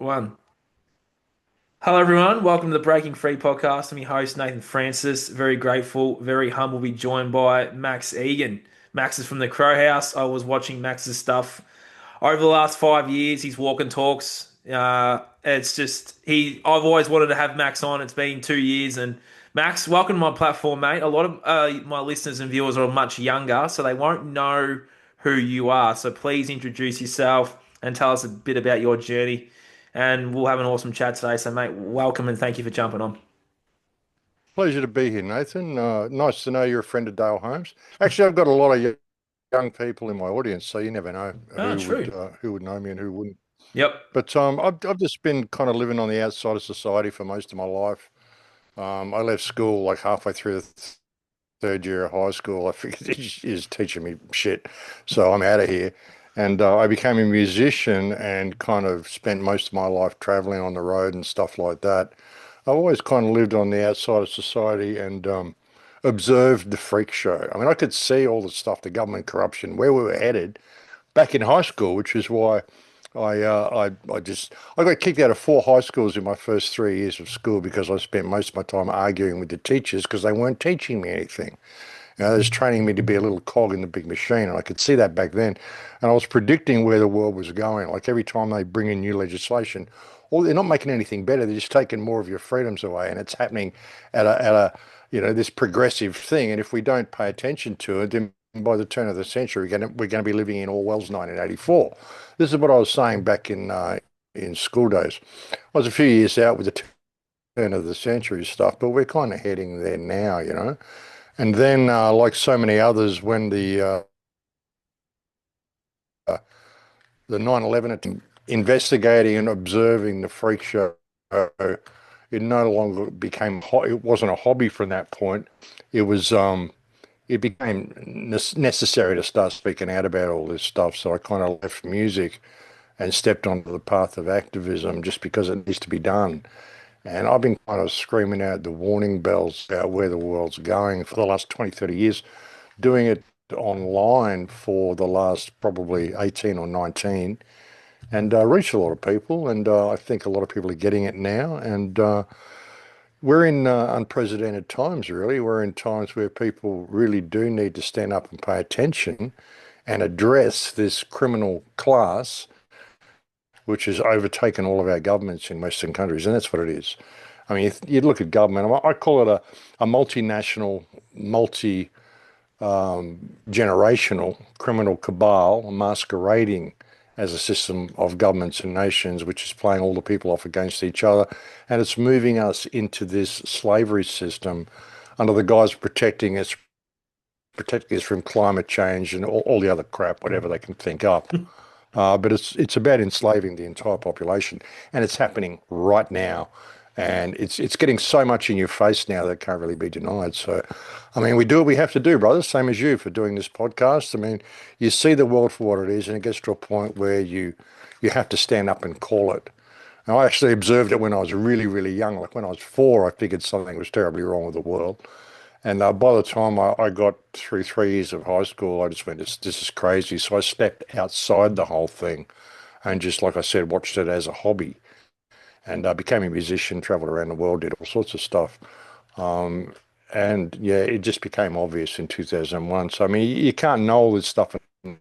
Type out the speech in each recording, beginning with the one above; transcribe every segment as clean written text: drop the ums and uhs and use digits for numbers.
One. Hello, everyone. Welcome to the Breaking Free podcast. I'm your host, Nathan Francis. Very grateful, very humble to be joined by Max Egan. Max is from the Crowhouse. I was watching Max's stuff over the last 5 years. His walk and talks. It's just I've always wanted to have Max on. It's been 2 years, and Max, welcome to my platform, mate. A lot of my listeners and viewers are much younger, so they won't know who you are. So please introduce yourself and tell us a bit about your journey, and we'll have an awesome chat today. So, mate, welcome and thank you for jumping on. Pleasure to be here, Nathan. Nice to know you're a friend of Dale Holmes. Actually, I've got a lot of young people in my audience, so you never know Ah, true. who would know me and who wouldn't. Yep. But I've just been kind of living on the outside of society for most of my life. I left school like halfway through the third year of high school. I figured is teaching me shit, so I'm out of here. And I became a musician and kind of spent most of my life traveling on the road and stuff like that. I've always kind of lived on the outside of society and observed the freak show. I mean, I could see all the stuff, the government corruption, where we were headed back in high school, which is why I got kicked out of four high schools in my first 3 years of school because I spent most of my time arguing with the teachers because they weren't teaching me anything. They was training me to be a little cog in the big machine, and I could see that back then. And I was predicting where the world was going. Like every time they bring in new legislation, or they're not making anything better, they're just taking more of your freedoms away, and it's happening at a this progressive thing. And if we don't pay attention to it, then by the turn of the century, we're going to be living in Orwell's 1984. This is what I was saying back in school days. I was a few years out with the turn of the century stuff, but we're kind of heading there now. And then, like so many others, when the 9/11 investigating and observing the freak show, it no longer it wasn't a hobby from that point. It was it became necessary to start speaking out about all this stuff. So I kind of left music and stepped onto the path of activism just because it needs to be done. And I've been kind of screaming out the warning bells about where the world's going for the last 20, 30 years, doing it online for the last probably 18 or 19, and reached a lot of people. And I think a lot of people are getting it now. And we're in unprecedented times, really. We're in times where people really do need to stand up and pay attention and address this criminal class which has overtaken all of our governments in Western countries, and that's what it is. I mean, you look at government, I call it a multinational, generational criminal cabal masquerading as a system of governments and nations, which is playing all the people off against each other. And it's moving us into this slavery system under the guise of protecting us from climate change and all the other crap, whatever they can think up. But it's about enslaving the entire population, and it's happening right now. And it's getting so much in your face now that it can't really be denied. So, I mean, we do what we have to do, brother. Same as you for doing this podcast. I mean, you see the world for what it is, and it gets to a point where you have to stand up and call it. Now, I actually observed it when I was really, really young. Like when I was 4, I figured something was terribly wrong with the world. And by the time I got through 3 years of high school, I just went, this is crazy. So I stepped outside the whole thing and just, like I said, watched it as a hobby. And I became a musician, traveled around the world, did all sorts of stuff. Um, and yeah, it just became obvious in 2001. So, I mean, you can't know all this stuff and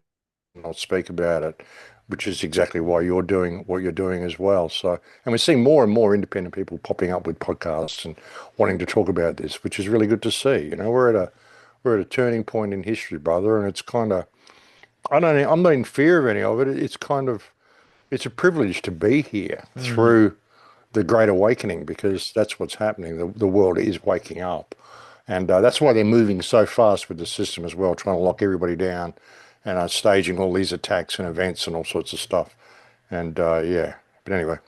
not speak about it, which is exactly why you're doing what you're doing as well. So, and we're seeing more and more independent people popping up with podcasts and wanting to talk about this, which is really good to see. We're at a turning point in history, brother, and it's kind of I'm not in fear of any of it. It's a privilege to be here Mm. through the Great Awakening because that's what's happening. The world is waking up. And that's why they're moving so fast with the system as well, trying to lock everybody down and staging all these attacks and events and all sorts of stuff. And yeah, but anyway,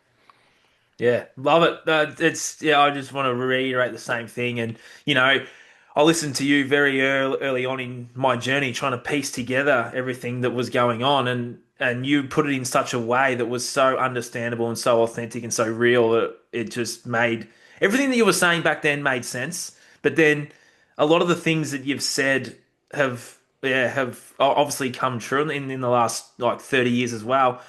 Yeah, love it. Yeah. I just want to reiterate the same thing, and I listened to you very early on in my journey, trying to piece together everything that was going on, and you put it in such a way that was so understandable and so authentic and so real that it just made everything that you were saying back then made sense. But then a lot of the things that you've said have obviously come true in the last like 30 years as well.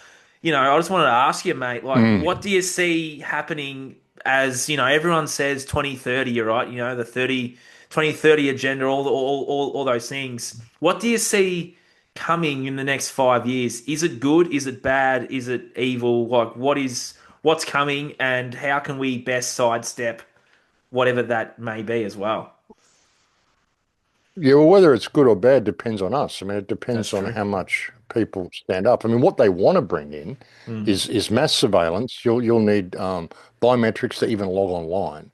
I just wanted to ask you, mate, like, Mm. what do you see happening as, everyone says 2030, you're right, the 2030 agenda, all those things. What do you see coming in the next 5 years? Is it good? Is it bad? Is it evil? Like, what's coming and how can we best sidestep whatever that may be as well? Yeah, well, whether it's good or bad depends on us. I mean, it That's depends on true. how much people stand up. I mean, what they want to bring in Mm, is mass surveillance. You'll need biometrics to even log online.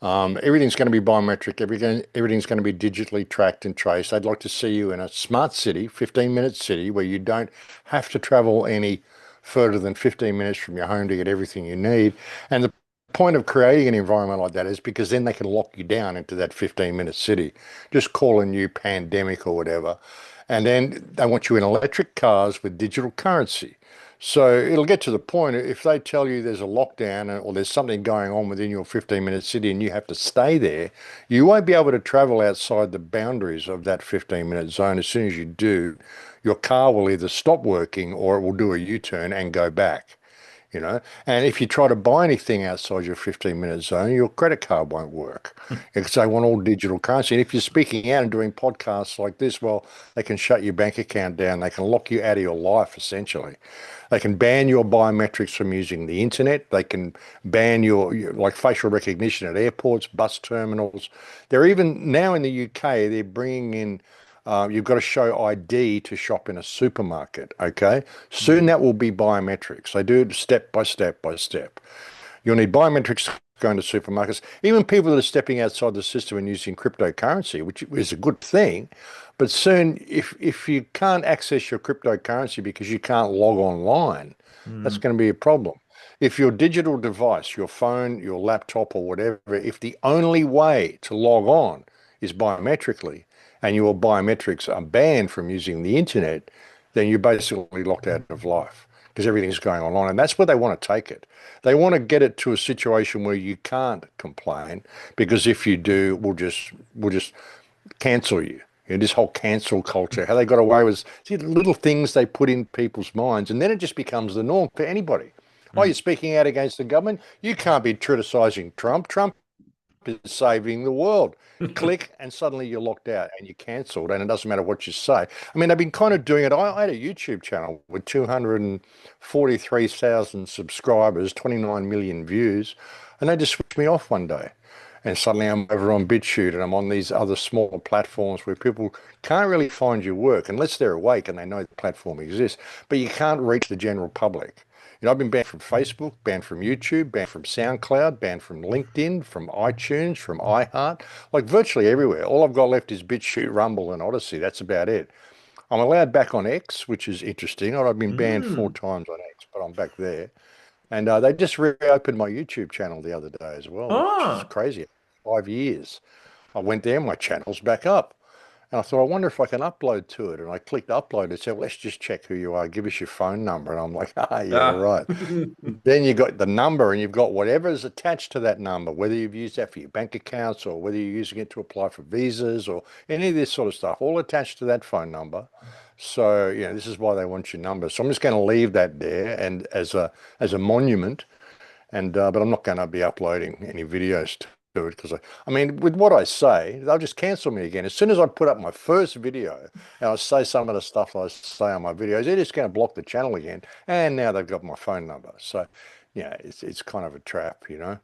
Everything's going to be biometric. Everything's going to be digitally tracked and traced. I'd like to see you in a smart city, 15-minute city, where you don't have to travel any further than 15 minutes from your home to get everything you need. And the point of creating an environment like that is because then they can lock you down into that 15-minute city. Just call a new pandemic or whatever. And then they want you in electric cars with digital currency. So it'll get to the point if they tell you there's a lockdown or there's something going on within your 15-minute city and you have to stay there, you won't be able to travel outside the boundaries of that 15-minute zone. As soon as you do, your car will either stop working or it will do a U-turn and go back. And if you try to buy anything outside your 15-minute zone, your credit card won't work because they want all digital currency. And if you're speaking out and doing podcasts like this, well, they can shut your bank account down. They can lock you out of your life, essentially. They can ban your biometrics from using the internet. They can ban your like facial recognition at airports, bus terminals. They're even now in the UK, they're bringing in you've got to show ID to shop in a supermarket. Okay. Soon mm, that will be biometrics. They do it step by step by step. You'll need biometrics going to supermarkets. Even people that are stepping outside the system and using cryptocurrency, which is a good thing. But soon, if you can't access your cryptocurrency because you can't log online, that's mm, going to be a problem. If your digital device, your phone, your laptop, or whatever, if the only way to log on is biometrically, and your biometrics are banned from using the internet, then you're basically locked out of life because everything's going online. And that's where they want to take it. They want to get it to a situation where you can't complain because if you do, we'll just cancel you. This whole cancel culture, how they got away with see the little things they put in people's minds, and then it just becomes the norm for anybody. Oh, you're mm. speaking out against the government. You can't be criticizing Trump. Trump is saving the world. Click, and suddenly you're locked out and you're cancelled, and it doesn't matter what you say. I mean, they've been kind of doing it. I had a YouTube channel with 243,000 subscribers, 29 million views, and they just switched me off one day. And suddenly I'm over on BitChute and I'm on these other smaller platforms where people can't really find your work unless they're awake and they know the platform exists, but you can't reach the general public. I've been banned from Facebook, banned from YouTube, banned from SoundCloud, banned from LinkedIn, from iTunes, from iHeart, like virtually everywhere. All I've got left is BitChute, Rumble, and Odyssey. That's about it. I'm allowed back on X, which is interesting. I've been banned four Mm. times on X, but I'm back there. And they just reopened my YouTube channel the other day as well, which is Oh, crazy. 5 years. I went there, my channel's back up. And I thought, I wonder if I can upload to it. And I clicked upload. It said, well, let's just check who you are. Give us your phone number. And I'm like, ah, yeah, ah. right. Then you got the number and you've got whatever is attached to that number, whether you've used that for your bank accounts or whether you're using it to apply for visas or any of this sort of stuff, all attached to that phone number. So, this is why they want your number. So I'm just going to leave that there and as a monument and but I'm not going to be uploading any videos to it because I mean, with what I say, they'll just cancel me again. As soon as I put up my first video and I say some of the stuff I say on my videos, they're just going to block the channel again. And now they've got my phone number. So, it's kind of a trap. Mm.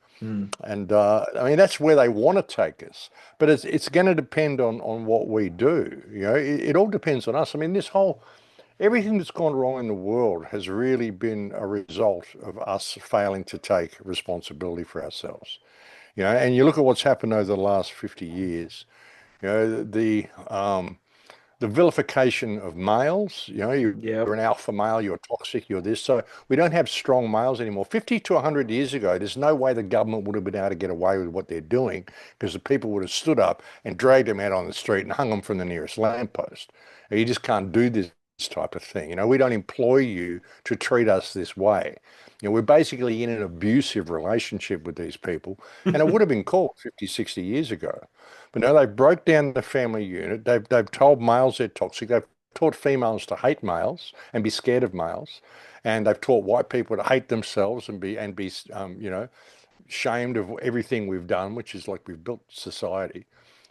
And I mean, that's where they want to take us. But it's going to depend on what we do. It all depends on us. I mean, everything that's gone wrong in the world has really been a result of us failing to take responsibility for ourselves. And you look at what's happened over the last 50 years, the vilification of males, you're Yep. an alpha male, you're toxic, you're this. So we don't have strong males anymore. 50 to 100 years ago, there's no way the government would have been able to get away with what they're doing because the people would have stood up and dragged them out on the street and hung them from the nearest lamppost. And you just can't do this type of thing. We don't employ you to treat us this way. We're basically in an abusive relationship with these people, and it would have been caught 50, 60 years ago. But no, they broke down the family unit. They've told males they're toxic. They've taught females to hate males and be scared of males, and they've taught white people to hate themselves and be shamed of everything we've done, which is like we've built society.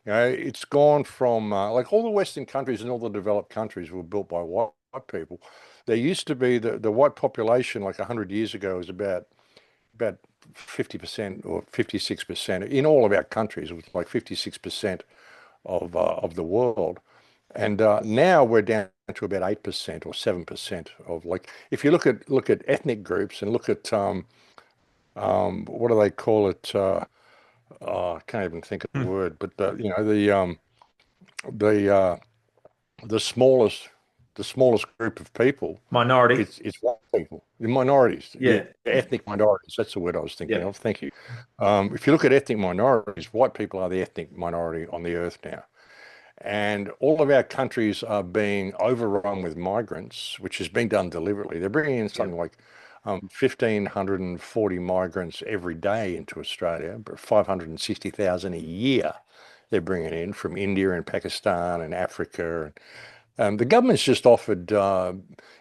It's gone from like all the Western countries and all the developed countries were built by white people. There used to be the white population like 100 years ago was about 50% or 56% in all of our countries. It was like 56% of the world. And now we're down to about 8% or 7% of like if you look at ethnic groups and look at what do they call it? I can't even think of the Hmm. word, but the uh, the smallest the smallest group of people, Minority. it's white people, the minorities, yeah, Yeah. ethnic minorities. That's the word I was thinking Yeah. of. Thank you. If you look at ethnic minorities, white people are the ethnic minority on the earth now. And all of our countries are being overrun with migrants, which is being done deliberately. They're bringing in Yeah. something like 1,540 migrants every day into Australia, but 560,000 a year they're bringing in from India and Pakistan and Africa. The government's just offered,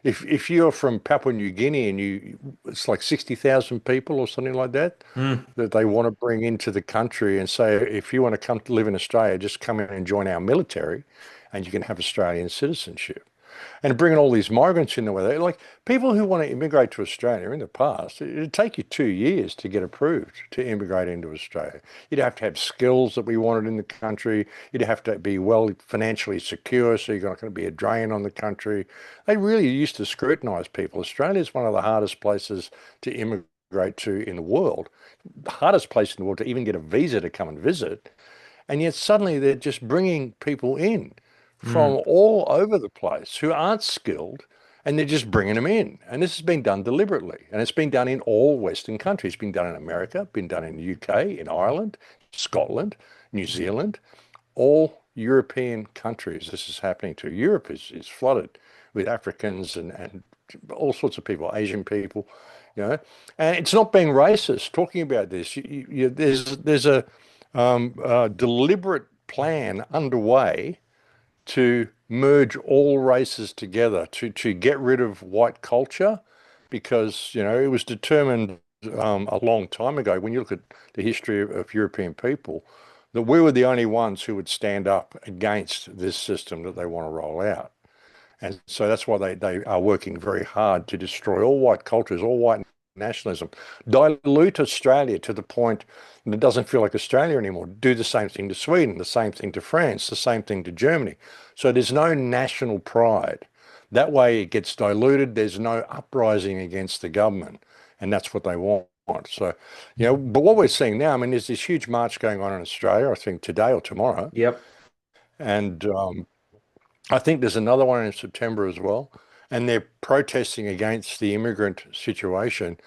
if you're from Papua New Guinea and it's like 60,000 people or something like that, Mm. that they want to bring into the country and say, if you want to come to live in Australia, just come in and join our military and you can have Australian citizenship. And bringing all these migrants in the way, like people who want to immigrate to Australia in the past, it'd take you 2 years to get approved to immigrate into Australia. You'd have to have skills that we wanted in the country. You'd have to be well financially secure, so you're not going to be a drain on the country. They really used to scrutinise people. Australia is one of the hardest places to immigrate to in the world, the hardest place in the world to even get a visa to come and visit. And yet suddenly they're just bringing people in Mm. from all over the place who aren't skilled and they're just bringing them in. And this has been done deliberately. And it's been done in all Western countries. It's been done in America, been done in the UK, in Ireland, Scotland, New Zealand, all European countries. This is happening to. Europe is flooded with Africans and all sorts of people, Asian people, you know. And it's not being racist talking about this. There's a deliberate plan underway to merge all races together to get rid of white culture because it was determined a long time ago when you look at the history of European people that we were the only ones who would stand up against this system that they want to roll out. And so that's why they are working very hard to destroy all white cultures, all white nationalism, dilute Australia to the point that it doesn't feel like Australia anymore. Do the same thing to Sweden, the same thing to France, the same thing to Germany. So there's no national pride. That way it gets diluted. There's no uprising against the government. And that's what they want. So, but what we're seeing now, I mean, there's this huge march going on in Australia, I think today or tomorrow. Yep. And I think there's another one in September as well, and they're protesting against the immigrant situation.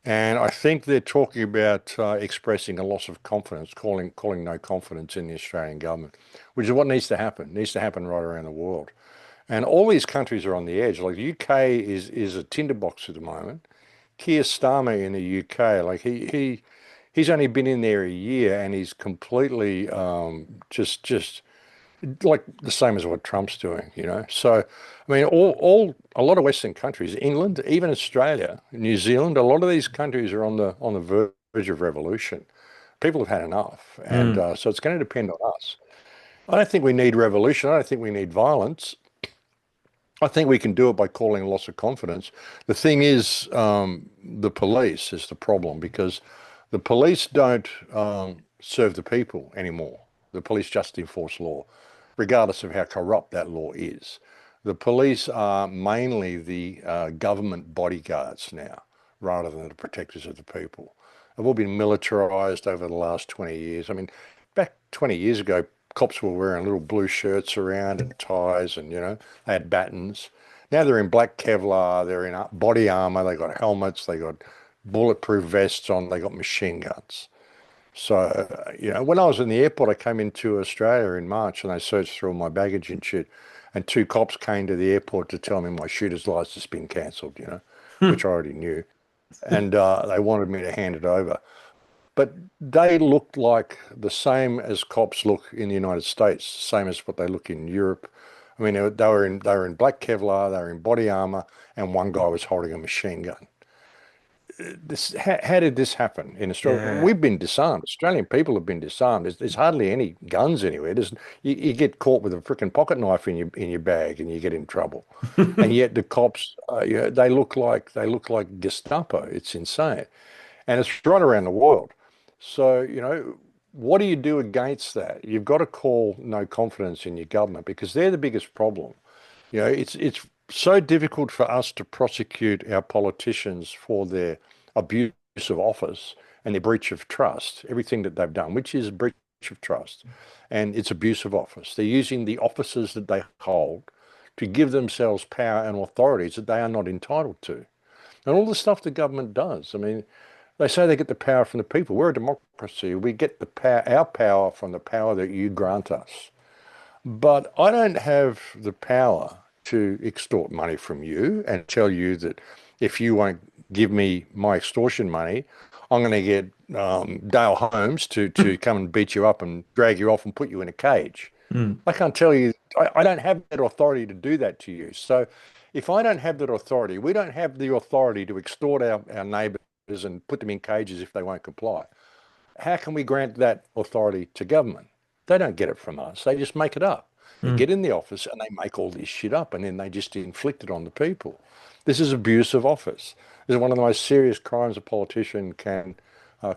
And I think they're talking about expressing a loss of confidence, calling no confidence in the Australian government, which is what needs to happen. It needs to happen right around the world. And all these countries are on the edge. Like the UK is a tinderbox at the moment. Keir Starmer in the UK, like he's only been in there a year, and he's completely just like the same as what Trump's doing. So, I mean, a lot of Western countries, England, even Australia, New Zealand, a lot of these countries are on the verge of revolution. People have had enough, and Mm. so it's going to depend on us. I don't think we need revolution. I don't think we need violence. I think we can do it by calling loss of confidence. The thing is, the police is the problem because the police don't serve the people anymore. The police just enforce law, regardless of how corrupt that law is. The police are mainly the government bodyguards now, rather than the protectors of the people. They've all been militarized over the last 20 years. I mean, back 20 years ago, cops were wearing little blue shirts around and ties and, they had batons. Now they're in black Kevlar, they're in body armor, they got helmets, they got bulletproof vests on, they got machine guns. So, when I was in the airport, I came into Australia in March and they searched through all my baggage and shit. And two cops came to the airport to tell me my shooter's license has been cancelled, which I already knew. And they wanted me to hand it over. But they looked like the same as cops look in the United States, same as what they look in Europe. I mean, they were in black Kevlar, they were in body armor, and one guy was holding a machine gun. How did this happen in Australia? Yeah. We've been disarmed. Australian people have been disarmed. There's hardly any guns anywhere. You get caught with a freaking pocket knife in your bag and you get in trouble. And yet the cops, they look like Gestapo. It's insane, and it's right around the world. So what do you do against that? You've got to call no confidence in your government because they're the biggest problem. It's so difficult for us to prosecute our politicians for their abuse of office and their breach of trust, everything that they've done, which is breach of trust, and it's abuse of office. They're using the offices that they hold to give themselves power and authorities that they are not entitled to. And all the stuff the government does. I mean, they say they get the power from the people. We're a democracy. We get our power from the power that you grant us. But I don't have the power to extort money from you and tell you that if you won't give me my extortion money, I'm going to get Dale Holmes to come and beat you up and drag you off and put you in a cage. Mm. I can't tell you, I don't have that authority to do that to you. So if I don't have that authority, we don't have the authority to extort our neighbours and put them in cages if they won't comply. How can we grant that authority to government? They don't get it from us. They just make it up. They Mm. get in the office and they make all this shit up and then they just inflict it on the people. This is abuse of office. This is one of the most serious crimes a politician can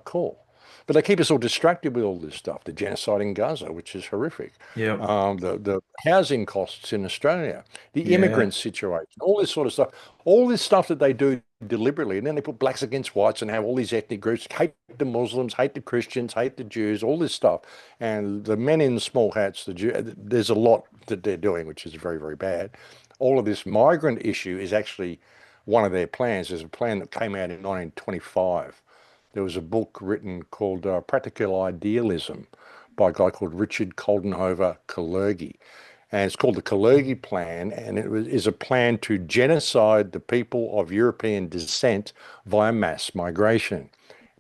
call. But they keep us all distracted with all this stuff. The genocide in Gaza, which is horrific. Yep. The housing costs in Australia, the Yeah. immigrant situation, all this sort of stuff. All this stuff that they do deliberately. And then they put blacks against whites and have all these ethnic groups hate the Muslims, hate the Christians, hate the Jews, all this stuff. And the men in the small hats, there's a lot that they're doing, which is very, very bad. All of this migrant issue is actually one of their plans. There's a plan that came out in 1925. There was a book written called Practical Idealism by a guy called Richard Coldenhover Kalergi. And it's called the Kalergi Plan, and is a plan to genocide the people of European descent via mass migration.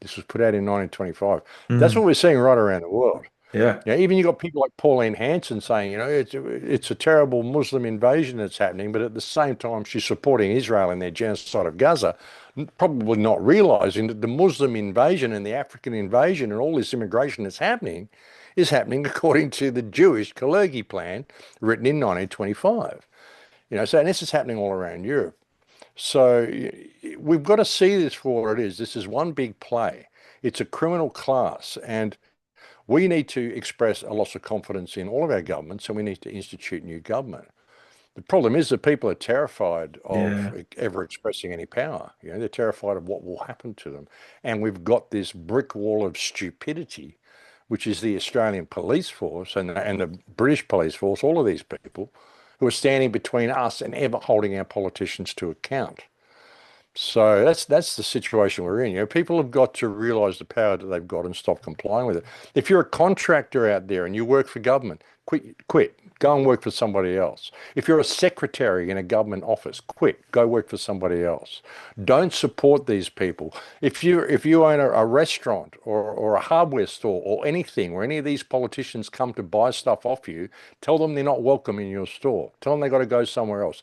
This was put out in 1925. That's Mm. what we're seeing right around the world. Yeah. Even you got people like Pauline Hanson saying, it's a terrible Muslim invasion that's happening, but at the same time she's supporting Israel in their genocide of Gaza, probably not realizing that the Muslim invasion and the African invasion and all this immigration that's happening is happening according to the Jewish Kalergi plan written in 1925. So and this is happening all around Europe. So we've got to see this for what it is. This is one big play. It's a criminal class, and we need to express a loss of confidence in all of our governments, and we need to institute new government. The problem is that people are terrified of Yeah. ever expressing any power. They're terrified of what will happen to them. And we've got this brick wall of stupidity, which is the Australian police force and the British police force, all of these people who are standing between us and ever holding our politicians to account. So that's the situation we're in. People have got to realise the power that they've got and stop complying with it. If you're a contractor out there and you work for government, quit. Go and work for somebody else. If you're a secretary in a government office, quit. Go work for somebody else. Don't support these people. If you own a restaurant or a hardware store or anything where any of these politicians come to buy stuff off you, tell them they're not welcome in your store. Tell them they got to go somewhere else.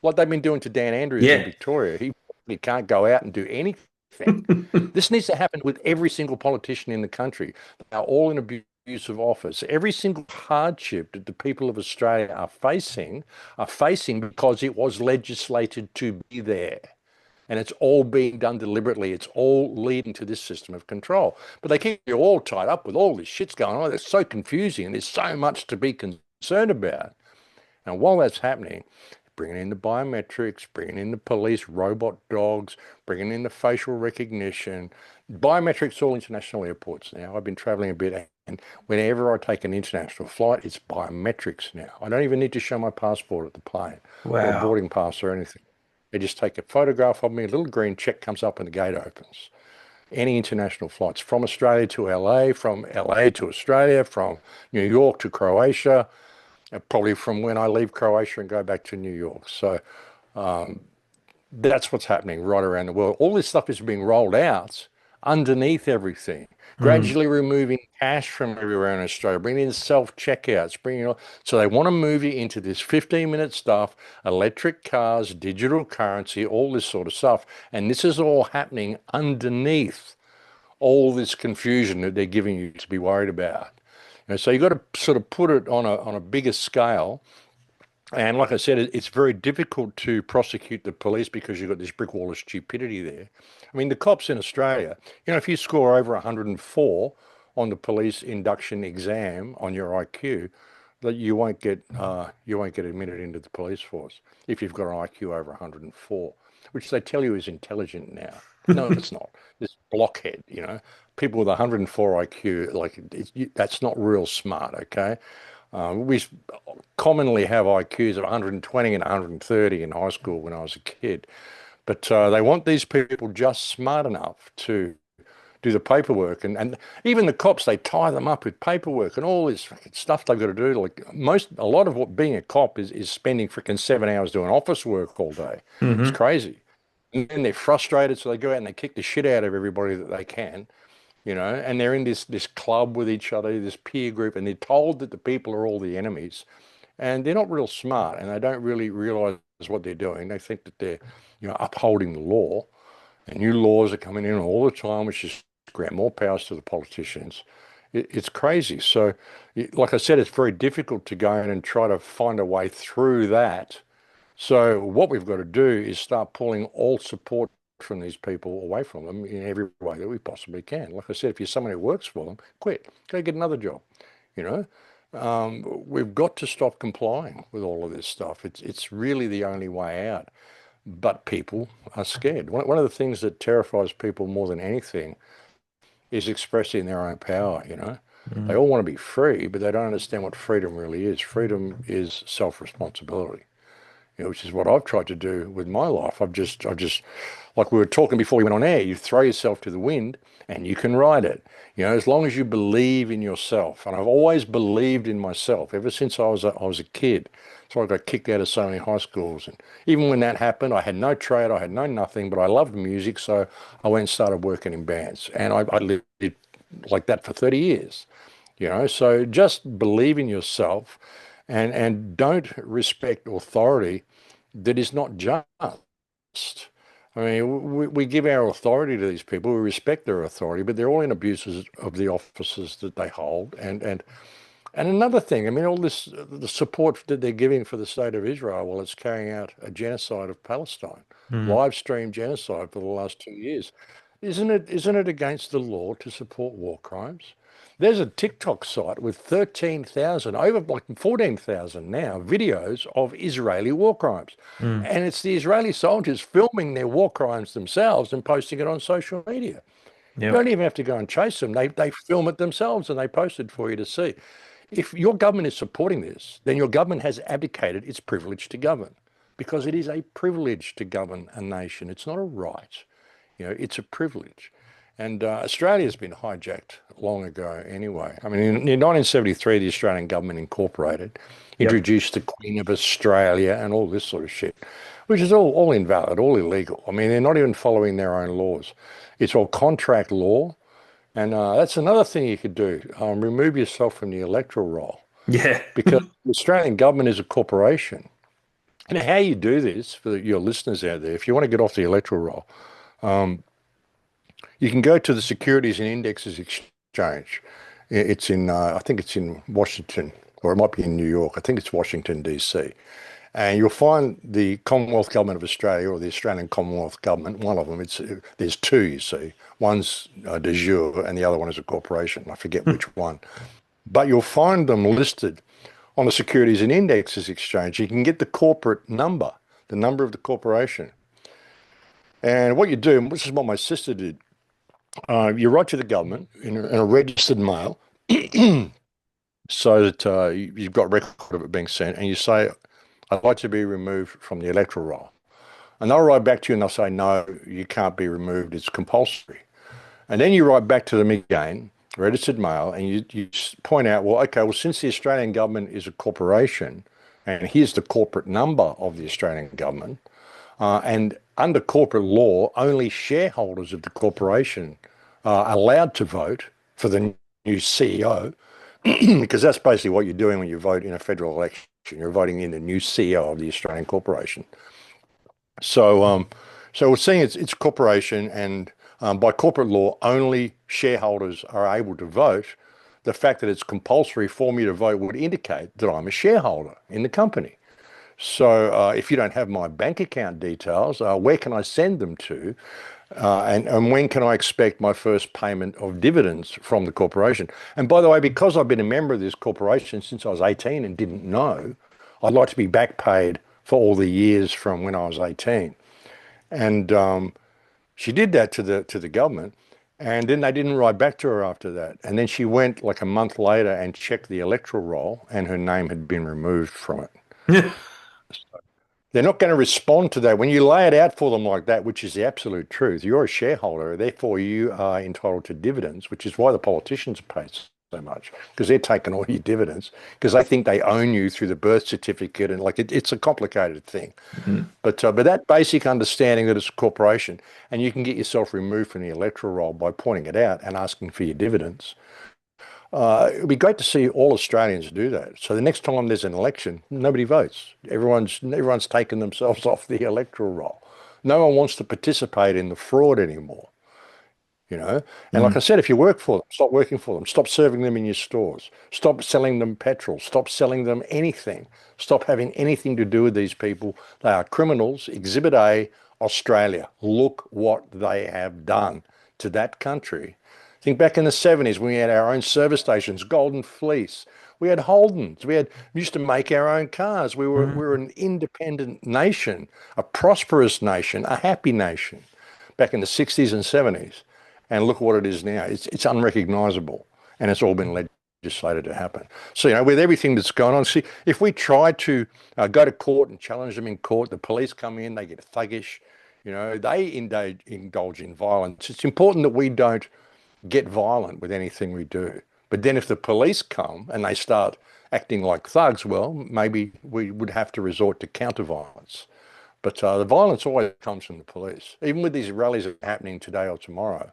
What they've been doing to Dan Andrews in Yeah. Victoria, he can't go out and do anything. This needs to happen with every single politician in the country. They are all in abuse of office. Every single hardship that the people of Australia are facing because it was legislated to be there. And it's all being done deliberately. It's all leading to this system of control. But they keep you all tied up with all this shit's going on. It's so confusing and there's so much to be concerned about. And while that's happening, bringing in the biometrics, bringing in the police, robot dogs, bringing in the facial recognition. Biometrics all international airports now. I've been traveling a bit, and whenever I take an international flight, it's biometrics now. I don't even need to show my passport at the plane or a Wow. boarding pass or anything. They just take a photograph of me, a little green check comes up and the gate opens. Any international flights from Australia to LA, from LA to Australia, from New York to Croatia, probably from when I leave Croatia and go back to New York. So that's what's happening right around the world. All this stuff is being rolled out underneath everything, Mm. gradually removing cash from everywhere in Australia, bringing in self-checkouts, so they want to move you into this 15-minute stuff, electric cars, digital currency, all this sort of stuff. And this is all happening underneath all this confusion that they're giving you to be worried about. So you've got to sort of put it on a bigger scale. And like I said, it's very difficult to prosecute the police because you've got this brick wall of stupidity there. I mean, the cops in Australia, if you score over 104 on the police induction exam on your IQ, that you won't get admitted into the police force if you've got an IQ over 104, which they tell you is intelligent now. No, it's not. This blockhead, people with 104 IQ, like that's not real smart, okay? We commonly have IQs of 120 and 130 in high school when I was a kid. But they want these people just smart enough to do the paperwork. And even the cops, they tie them up with paperwork and all this stuff they've got to do. Like a lot of what being a cop is spending freaking 7 hours doing office work all day. It's Hmm. crazy. And then they're frustrated, so they go out and they kick the shit out of everybody that they can, and they're in this club with each other, this peer group, and they're told that the people are all the enemies, and they're not real smart, and they don't really realize what they're doing. They think that they're, upholding the law, and new laws are coming in all the time, which just grant more powers to the politicians. It's crazy. So, like I said, it's very difficult to go in and try to find a way through that. So what we've got to do is start pulling all support from these people away from them in every way that we possibly can. Like I said, if you're someone who works for them, quit, go get another job. You know, we've got to stop complying with all of this stuff. It's really the only way out. But people are scared. One of the things that terrifies people more than anything is expressing their own power. They all want to be free, but they don't understand what freedom really is. Freedom is self-responsibility, which is what I've tried to do with my life. I've just, like we were talking before we went on air, you throw yourself to the wind and you can ride it. As long as you believe in yourself. And I've always believed in myself ever since I was a kid. So I got kicked out of so many high schools. And even when that happened, I had no trade, I had no nothing, but I loved music. So I went and started working in bands. And I lived like that for 30 years. So just believe in yourself and don't respect authority that is not just. I mean, we give our authority to these people. We respect their authority, but they're all in abuses of the offices that they hold. And another thing, I mean, all this the support that they're giving for the state of Israel while it's carrying out a genocide of Palestine, Mm. live stream genocide for the last 2 years. Isn't it against the law to support war crimes? There's a TikTok site with 13,000, over like 14,000 now, videos of Israeli war crimes. Mm. And it's the Israeli soldiers filming their war crimes themselves and posting it on social media. You Yep. don't even have to go and chase them. They film it themselves and they post it for you to see. If your government is supporting this, then your government has abdicated its privilege to govern because it is a privilege to govern a nation. It's not a right. It's a privilege. And Australia's been hijacked long ago anyway. I mean, in 1973, the Australian government incorporated, Yep. introduced the Queen of Australia and all this sort of shit, which is all invalid, all illegal. I mean, they're not even following their own laws. It's all contract law. And that's another thing you could do. Remove yourself from the electoral roll Yeah. because the Australian government is a corporation. And how you do this for your listeners out there, if you want to get off the electoral roll, you can go to the Securities and Indexes Exchange. It's I think it's in Washington, or it might be in New York. I think it's Washington, D.C. And you'll find the Commonwealth Government of Australia or the Australian Commonwealth Government, one of them, there's two, you see. One's de jure and the other one is a corporation. I forget which one. But you'll find them listed on the Securities and Indexes Exchange. You can get the corporate number, the number of the corporation. And what you do, and this is what my sister did, you write to the government in a registered mail so that you've got record of it being sent, and you say, I'd like to be removed from the electoral roll. And they'll write back to you and they'll say, no, you can't be removed. It's compulsory. And then you write back to them again, registered mail, and you point out, well, okay, well, since the Australian government is a corporation, and here's the corporate number of the Australian government, and under corporate law, only shareholders of the corporation allowed to vote for the new CEO, because that's basically what you're doing when you vote in a federal election. You're voting in the new CEO of the Australian corporation. So, so we're seeing it's corporation, and by corporate law, only shareholders are able to vote. The fact that it's compulsory for me to vote would indicate that I'm a shareholder in the company. So, if you don't have my bank account details, where can I send them to? And when can I expect my first payment of dividends from the corporation? And by the way, because I've been a member of this corporation since I was 18 and didn't know, I'd like to be back paid for all the years from when I was 18. And she did that to the government, and then they didn't write back to her after that. And then she went like a month later and checked the electoral roll, and her name had been removed from it. They're not going to respond to that. When you lay it out for them like that, which is the absolute truth, you're a shareholder, therefore you are entitled to dividends, which is why the politicians are paid so much, because they're taking all your dividends, because they think they own you through the birth certificate, and like it's a complicated thing. Mhm. But that basic understanding that it's a corporation and you can get yourself removed from the electoral roll by pointing it out and asking for your dividends. It would be great to see all Australians do that. So the next time there's an election, nobody votes. Everyone's taken themselves off the electoral roll. No one wants to participate in the fraud anymore, you know. And like I Mm. said, if you work for them, stop working for them. Stop serving them in your stores. Stop selling them petrol. Stop selling them anything. Stop having anything to do with these people. They are criminals. Exhibit A, Australia. Look what they have done to that country. Think back in the 70s when we had our own service stations, Golden Fleece. We had Holdens. We used to make our own cars. We were Mhm. an independent nation, a prosperous nation, a happy nation back in the 60s and 70s. And look what it is now. It's unrecognizable, and it's all been legislated to happen. So, you know, with everything that's going on, see, if we try to go to court and challenge them in court, the police come in, they get thuggish, you know, they indulge in violence. It's important that we don't get violent with anything we do. But then if the police come and they start acting like thugs, well, maybe we would have to resort to counter violence. But the violence always comes from the police. Even with these rallies that are happening today or tomorrow,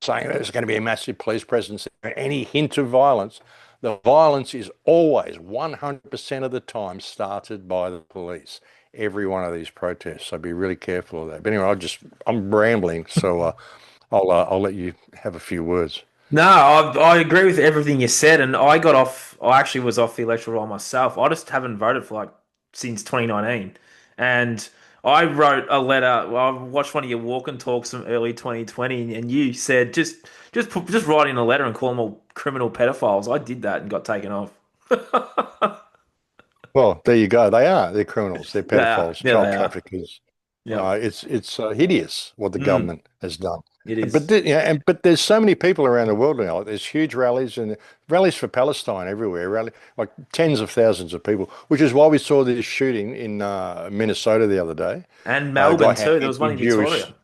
saying there's going to be a massive police presence, any hint of violence, the violence is always 100% of the time started by the police. Every one of these protests. So be really careful of that. But anyway, I'm rambling, so I'll let you have a few words. No, I agree with everything you said, and I got off. I actually was off the electoral roll myself. I just haven't voted for like since 2019, and I wrote a letter. Well, I watched one of your walk and talks from early 2020, and you said just write in a letter and call them all criminal pedophiles. I did that and got taken off. Well, there you go. They are. They're criminals. They're Yeah, pedophiles, yeah, child they are. traffickers. Yep. It's hideous what the Mm, government has done. it But is. yeah, but there's so many people around the world now. There's huge rallies and rallies for Palestine everywhere. Like tens of thousands of people, which is why we saw this shooting in Minnesota the other day. And The Melbourne guy had too. There was one in anti-Jewish. Victoria.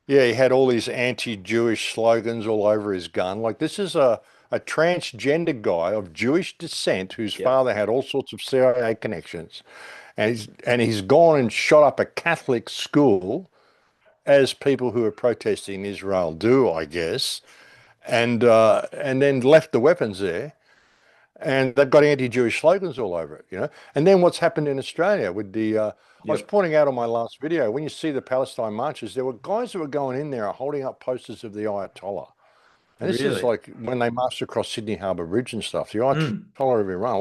Yeah, he had all these anti-Jewish slogans all over his gun. Like this is a transgender guy of Jewish descent whose Yep. father had all sorts of CIA connections, and he's gone and shot up a Catholic school, as people who are protesting in Israel do, I guess, and then left the weapons there, and they've got anti-Jewish slogans all over it, you know. And then what's happened in Australia with the I was Yep. pointing out on my last video, when you see the Palestine marches, there were guys who were going in there holding up posters of the Ayatollah. And this is Really. like when they marched across Sydney Harbour Bridge and stuff. The Mm. Ayatollah of Iran.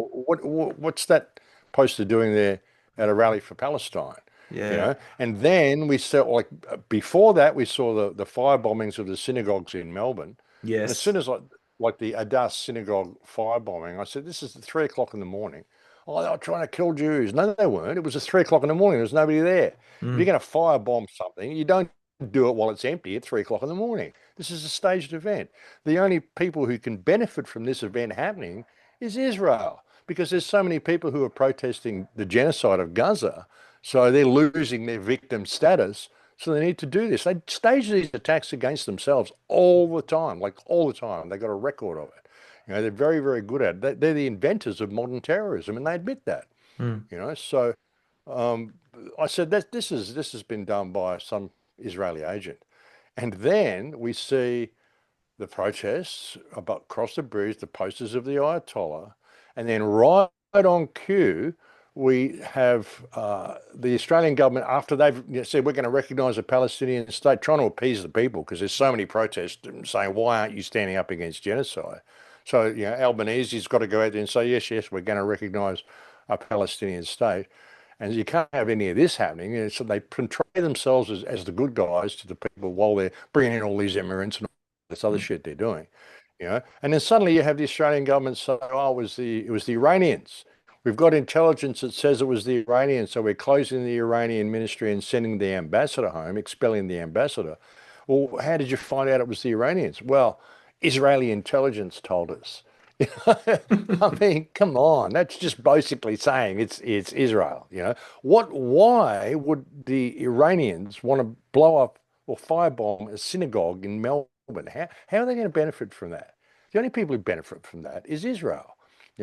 What's that poster doing there at a rally for Palestine? You Yeah. know. And then we saw, like, before that, we saw the fire bombings of the synagogues in Melbourne. And as Yes. soon as like the Adas synagogue fireboming, I said, "This is at 3 o'clock in the morning." Oh, they were trying to kill Jews. No, they weren't. It was at 3 o'clock in the morning. There was nobody there. If you're Mm. going to firebomb something, you don't do it while it's empty at 3 o'clock in the morning. This is a staged event. The only people who can benefit from this event happening is Israel, because there's so many people who are protesting the genocide of Gaza. So they're losing their victim status. So they need to do this. They stage these attacks against themselves all the time, like all the time. They got a record of it. You know, they're very, very good at it. They're the inventors of modern terrorism, and they admit that. Mm. You know, so um, I said that this has been done by some Israeli agent, and then we see. the protests about across the bridge, the posters of the Ayatollah, and then right on cue, we have the Australian government, after they've said we're going to recognise a Palestinian state, trying to appease the people because there's so many protests saying, why aren't you standing up against genocide? So, Albanese's got to go out there and say, yes, yes, we're going to recognise a Palestinian state. And you can't have any of this happening. And so they portray themselves as the good guys to the people while they're bringing in all these immigrants and all this other Mm. shit they're doing. And then suddenly you have the Australian government say, "Oh, it was the Iranians. We've got intelligence that says it was the Iranians, so we're closing the Iranian ministry and sending the ambassador home, expelling the ambassador." Well, how did you find out it was the Iranians? Well, Israeli intelligence told us. I mean, come on. That's just basically saying it's Israel. Why would the Iranians want to blow up or firebomb a synagogue in Melbourne? How are they going to benefit from that? The only people who benefit from that is Israel.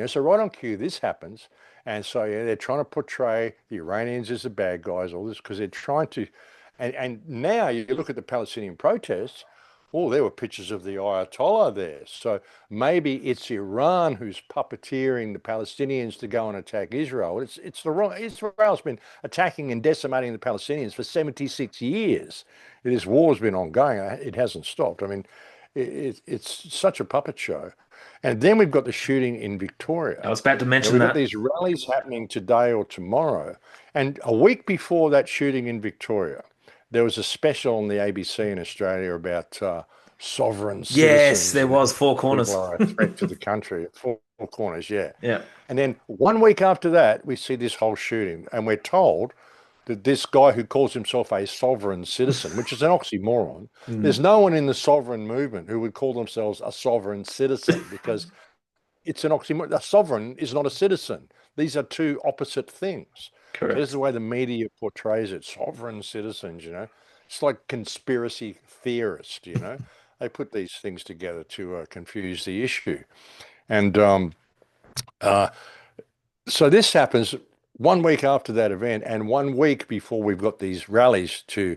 So right on cue, this happens. And so, they're trying to portray the Iranians as the bad guys, all this, because they're trying to. And now you look at the Palestinian protests, oh, there were pictures of the Ayatollah there. So maybe it's Iran who's puppeteering the Palestinians to go and attack Israel. It's the wrong. Israel's been attacking and decimating the Palestinians for 76 years. This war's been ongoing. It hasn't stopped. I mean, it's such a puppet show. And then we've got the shooting in I Victoria. was about to mention We've got that. these rallies happening today or tomorrow. And a week before that shooting in Victoria, there was a special on the ABC in Australia about sovereign Yes, citizens there and was four people corners. are a threat to the country. Four corners, yeah. Yeah. And then 1 week after that, we see this whole shooting, and we're told that this guy who calls himself a sovereign citizen, which is an oxymoron, there's Mm, no one in the sovereign movement who would call themselves a sovereign citizen because it's an oxymoron. A sovereign is not a citizen. These are two opposite things. So this is correct. the way the media portrays it. Sovereign citizens. It's like conspiracy theorists. They put these things together to confuse the issue. And uh, so this happens 1 week after that event and 1 week before we've got these rallies to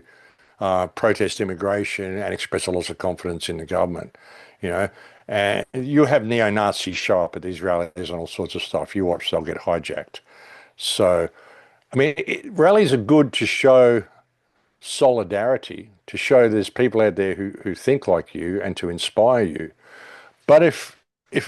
protest immigration and express a loss of confidence in the government, you know. And you have neo-Nazis show up at these rallies and all sorts of stuff. You watch, they'll get hijacked. So, I mean, rallies are good to show solidarity, to show there's people out there who think like you and to inspire you. But if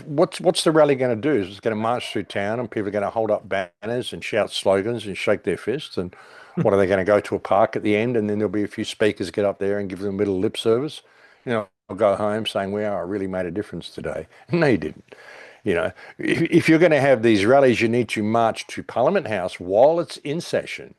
what's the rally going to do? Is it going to march through town and people are going to hold up banners and shout slogans and shake their fists? And what are they going to go to a park at the end and then there'll be a few speakers get up there and give them a little lip service? I'll go home saying, "Wow, I really made a difference today." No, you didn't. If you're going to have these rallies, you need to march to Parliament House while it's in session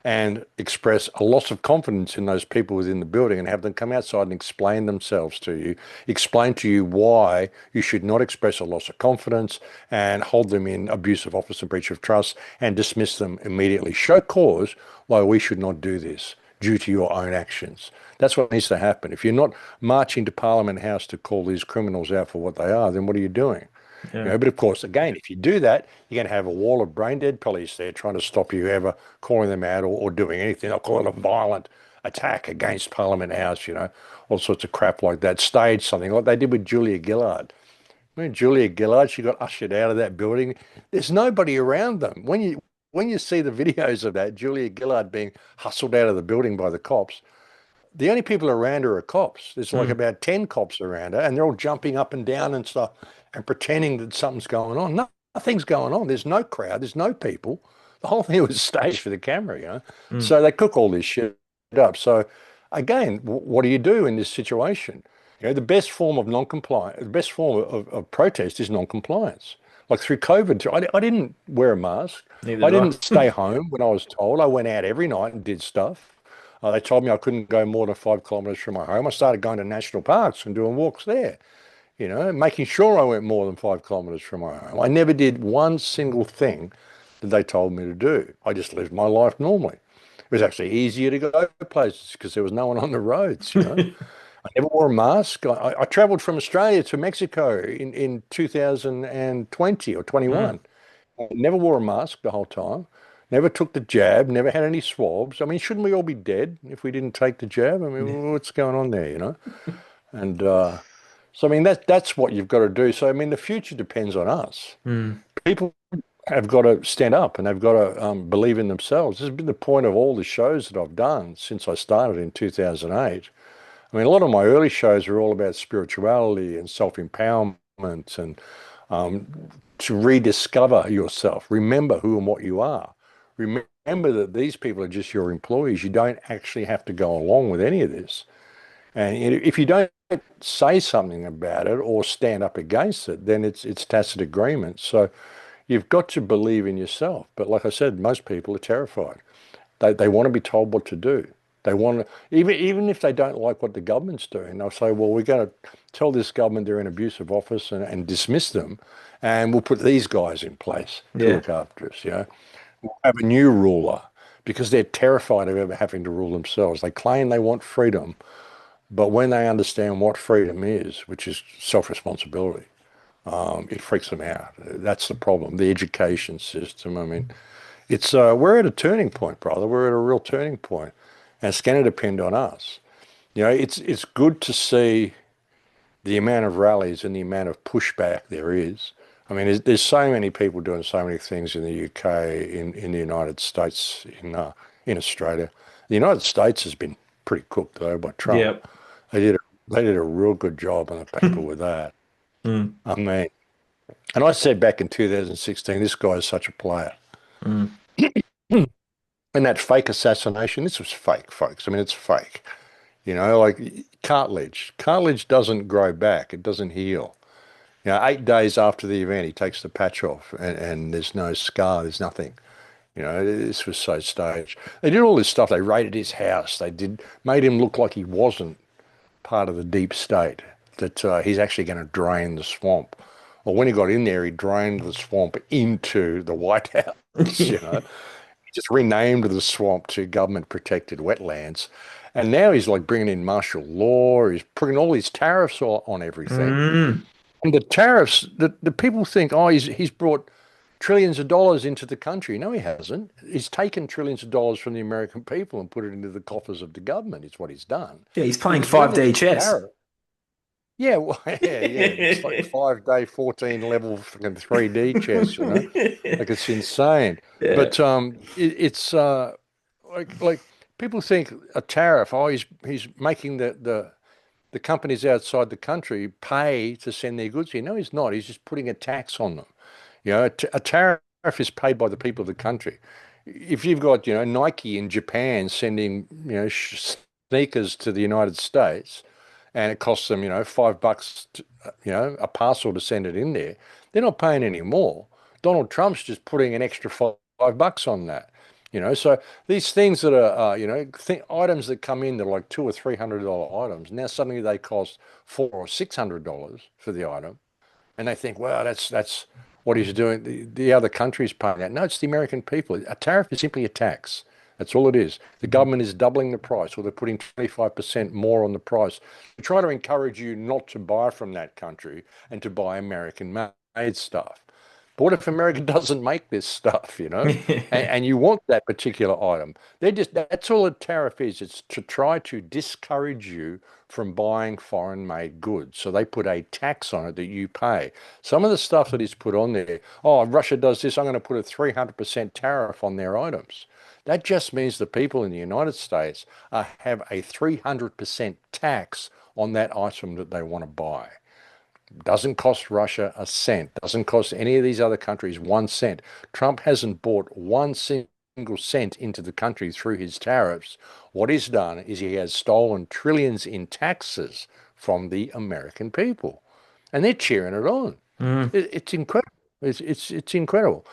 and express a loss of confidence in those people within the building and have them come outside and explain themselves to you, explain to you why you should not express a loss of confidence and hold them in abuse of office and breach of trust and dismiss them immediately. Show cause why we should not do this due to your own actions. That's what needs to happen. If you're not marching to Parliament House to call these criminals out for what they are, then what are you doing? Yeah. But of course, again, if you do that, you're going to have a wall of brain dead police there trying to stop you ever calling them out or doing anything. I'll call it a violent attack against Parliament House, all sorts of crap like that. Stage something like they did with Julia Gillard. When Julia Gillard, she got ushered out of that building. There's nobody around them. When you see the videos of that, Julia Gillard being hustled out of the building by the cops, the only people around her are cops. There's like Mm, about 10 cops around her, and they're all jumping up and down and stuff and pretending that something's going on. Nothing's going on. There's no crowd. There's no people. The whole thing was staged for the camera. mm. So they cook all this shit up. So again, what do you do in this situation? The best form of non-compliance, the best form of protest is non-compliance. Like through COVID, I didn't wear a mask. Neither I did I. didn't stay home when I was told. I went out every night and did stuff. They told me I couldn't go more than 5 kilometres from my home. I started going to national parks and doing walks there, making sure I went more than 5 kilometres from my home. I never did one single thing that they told me to do. I just lived my life normally. It was actually easier to go places because there was no one on the roads. I never wore a mask. I travelled from Australia to Mexico in 2020 or Mm. 21. I never wore a mask the whole time. Never took the jab. Never had any swabs. I mean, shouldn't we all be dead if we didn't take the jab? I Yeah. mean, what's going on there? And So I mean that's what you've got to do. So I mean the future depends on us. Mm. People have got to stand up and they've got to believe in themselves. This has been the point of all the shows that I've done since I started in 2008. I mean, a lot of my early shows were all about spirituality and self-empowerment and um, to rediscover yourself. Remember who and what you are. Remember that these people are just your employees. You don't actually have to go along with any of this. And if you don't say something about it or stand up against it, then it's tacit agreement. So you've got to believe in yourself. But like I said, most people are terrified. They want to be told what to do. They want to, even if they don't like what the government's doing, they'll say, well, we're going to tell this government they're in abusive office and dismiss them, and we'll put these guys in place to Yeah. look after us, We'll have a new ruler because they're terrified of ever having to rule themselves. They claim they want freedom, but when they understand what freedom is, which is self-responsibility, it freaks them out. That's the problem. The education system. I mean, it's we're at a turning point, brother. We're at a real turning point, and it's going to depend on us. It's good to see the amount of rallies and the amount of pushback there is. I mean, there's so many people doing so many things in the UK, in the United States, in Australia. The United States has been pretty cooked though by Trump. Yeah. They did a real good job on the paper with that. Mm. I mean, and I said back in 2016, this guy is such a player. Mm. And that fake assassination, this was fake, folks. I mean, it's fake. Like cartilage. Cartilage doesn't grow back. It doesn't heal. 8 days after the event, he takes the patch off and there's no scar. There's nothing. This was so staged. They did all this stuff. They raided his house. Made him look like he wasn't part of the deep state, that he's actually going to drain the swamp. Well, when he got in there, he drained the swamp into the White House. He just renamed the swamp to government protected wetlands. And now he's like bringing in martial law. He's putting all these tariffs on everything. Mm. And the tariffs, the people think, oh, he's brought trillions of dollars into the country. No, he hasn't. He's taken trillions of dollars from the American people and put it into the coffers of the government. It's what he's done. Yeah, he's playing Because when 5D there's chess. tariff, yeah, well, yeah. It's like 5-day, 14 level fucking 3D chess. Like it's insane. Yeah. But it's like people think a tariff. Oh, he's making the companies outside the country pay to send their goods here. No, he's not. He's just putting a tax on them. A tariff is paid by the people of the country. If you've got Nike in Japan sending sneakers to the United States, and it costs them $5 a parcel to send it in there, they're not paying any more. Donald Trump's just putting an extra $5 on that. So these things that are items that come in that are like $200 or $300 items, now suddenly they cost $400 or $600 for the item, and they think, wow, that's what he's doing. The other country's paying that. No, it's the American people. A tariff is simply a tax. That's all it is. The government is doubling the price, or they're putting 25% more on the price to try to encourage you not to buy from that country and to buy American-made stuff. But what if America doesn't make this stuff, and you want that particular item? That's all a tariff is. It's to try to discourage you from buying foreign-made goods. So they put a tax on it that you pay. Some of the stuff that is put on there, oh, Russia does this, I'm going to put a 300% tariff on their items. That just means the people in the United States have a 300% tax on that item that they want to buy. Doesn't cost Russia a cent. Doesn't cost any of these other countries 1 cent. Trump hasn't bought 1 single cent into the country through his tariffs. What he's done is he has stolen trillions in taxes from the American people, and they're cheering it on. Mm. It's incredible. It's incredible.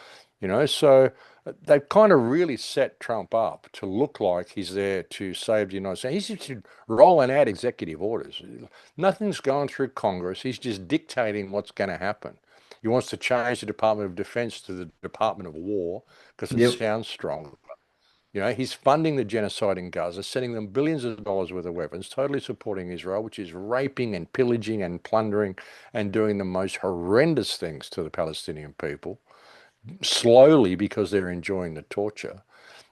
So they've kind of really set Trump up to look like he's there to save the United States. He's just rolling out executive orders. Nothing's going through Congress. He's just dictating what's going to happen. He wants to change the Department of Defense to the Department of War because it Yep. sounds strong. He's funding the genocide in Gaza, sending them billions of dollars worth of weapons, totally supporting Israel, which is raping and pillaging and plundering and doing the most horrendous things to the Palestinian people, slowly because they're enjoying the torture.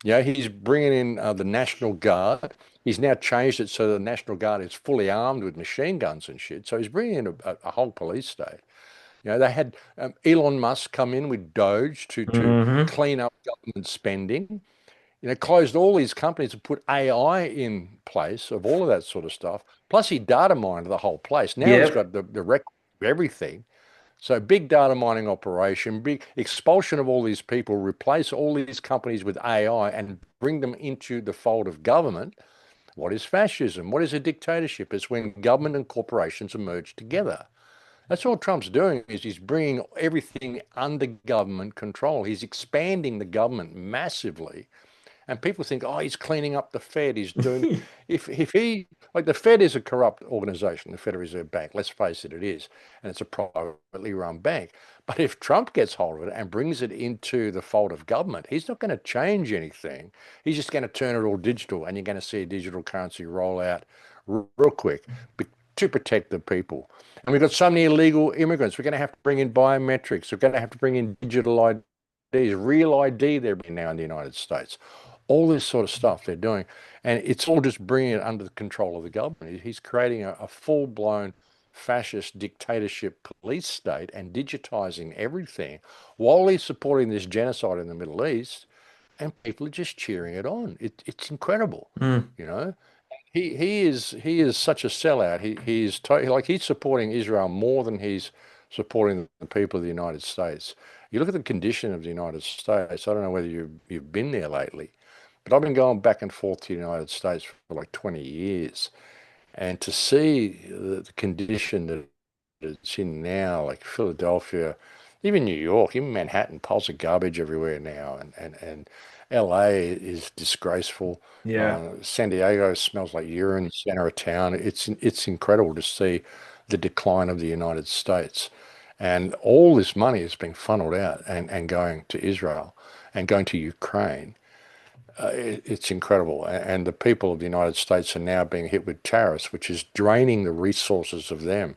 Yeah, he's bringing in the National Guard. He's now changed it so the National Guard is fully armed with machine guns and shit. So he's bringing in a whole police state. They had Elon Musk come in with Doge to Hmm. clean up government spending. Closed all these companies and put AI in place of all of that sort of stuff. Plus, he data mined the whole place. Now he's Yep. got the record of everything. So big data mining operation, big expulsion of all these people, replace all these companies with AI and bring them into the fold of government. What is fascism? What is a dictatorship? It's when government and corporations are merged together. That's all Trump's doing is he's bringing everything under government control. He's expanding the government massively and people think, oh, he's cleaning up the Fed. He's doing, if he, like the Fed is a corrupt organization, the Federal Reserve Bank, let's face it, it is. And it's a privately run bank. But if Trump gets hold of it and brings it into the fold of government, he's not going to change anything. He's just going to turn it all digital. And you're going to see a digital currency roll out real quick to protect the people. And we've got so many illegal immigrants. We're going to have to bring in biometrics. We're going to have to bring in digital IDs, real ID they're bringing now in the United States. All this sort of stuff they're doing. And it's all just bringing it under the control of the government. He's creating a full-blown fascist dictatorship police state and digitizing everything while he's supporting this genocide in the Middle East. And people are just cheering it on. It's incredible, Mm. you know. He is such a sellout. Like he's supporting Israel more than he's supporting the people of the United States. You look at the condition of the United States. I don't know whether you've been there lately, but I've been going back and forth to the United States for like 20 years, and to see the condition that it's in now, like Philadelphia, even New York, even Manhattan, piles of garbage everywhere now, and LA is disgraceful. Yeah. San Diego smells like urine, center of town. It's incredible to see the decline of the United States, and all this money is being funneled out and going to Israel and going to Ukraine. It's incredible. And the people of the United States are now being hit with tariffs, which is draining the resources of them.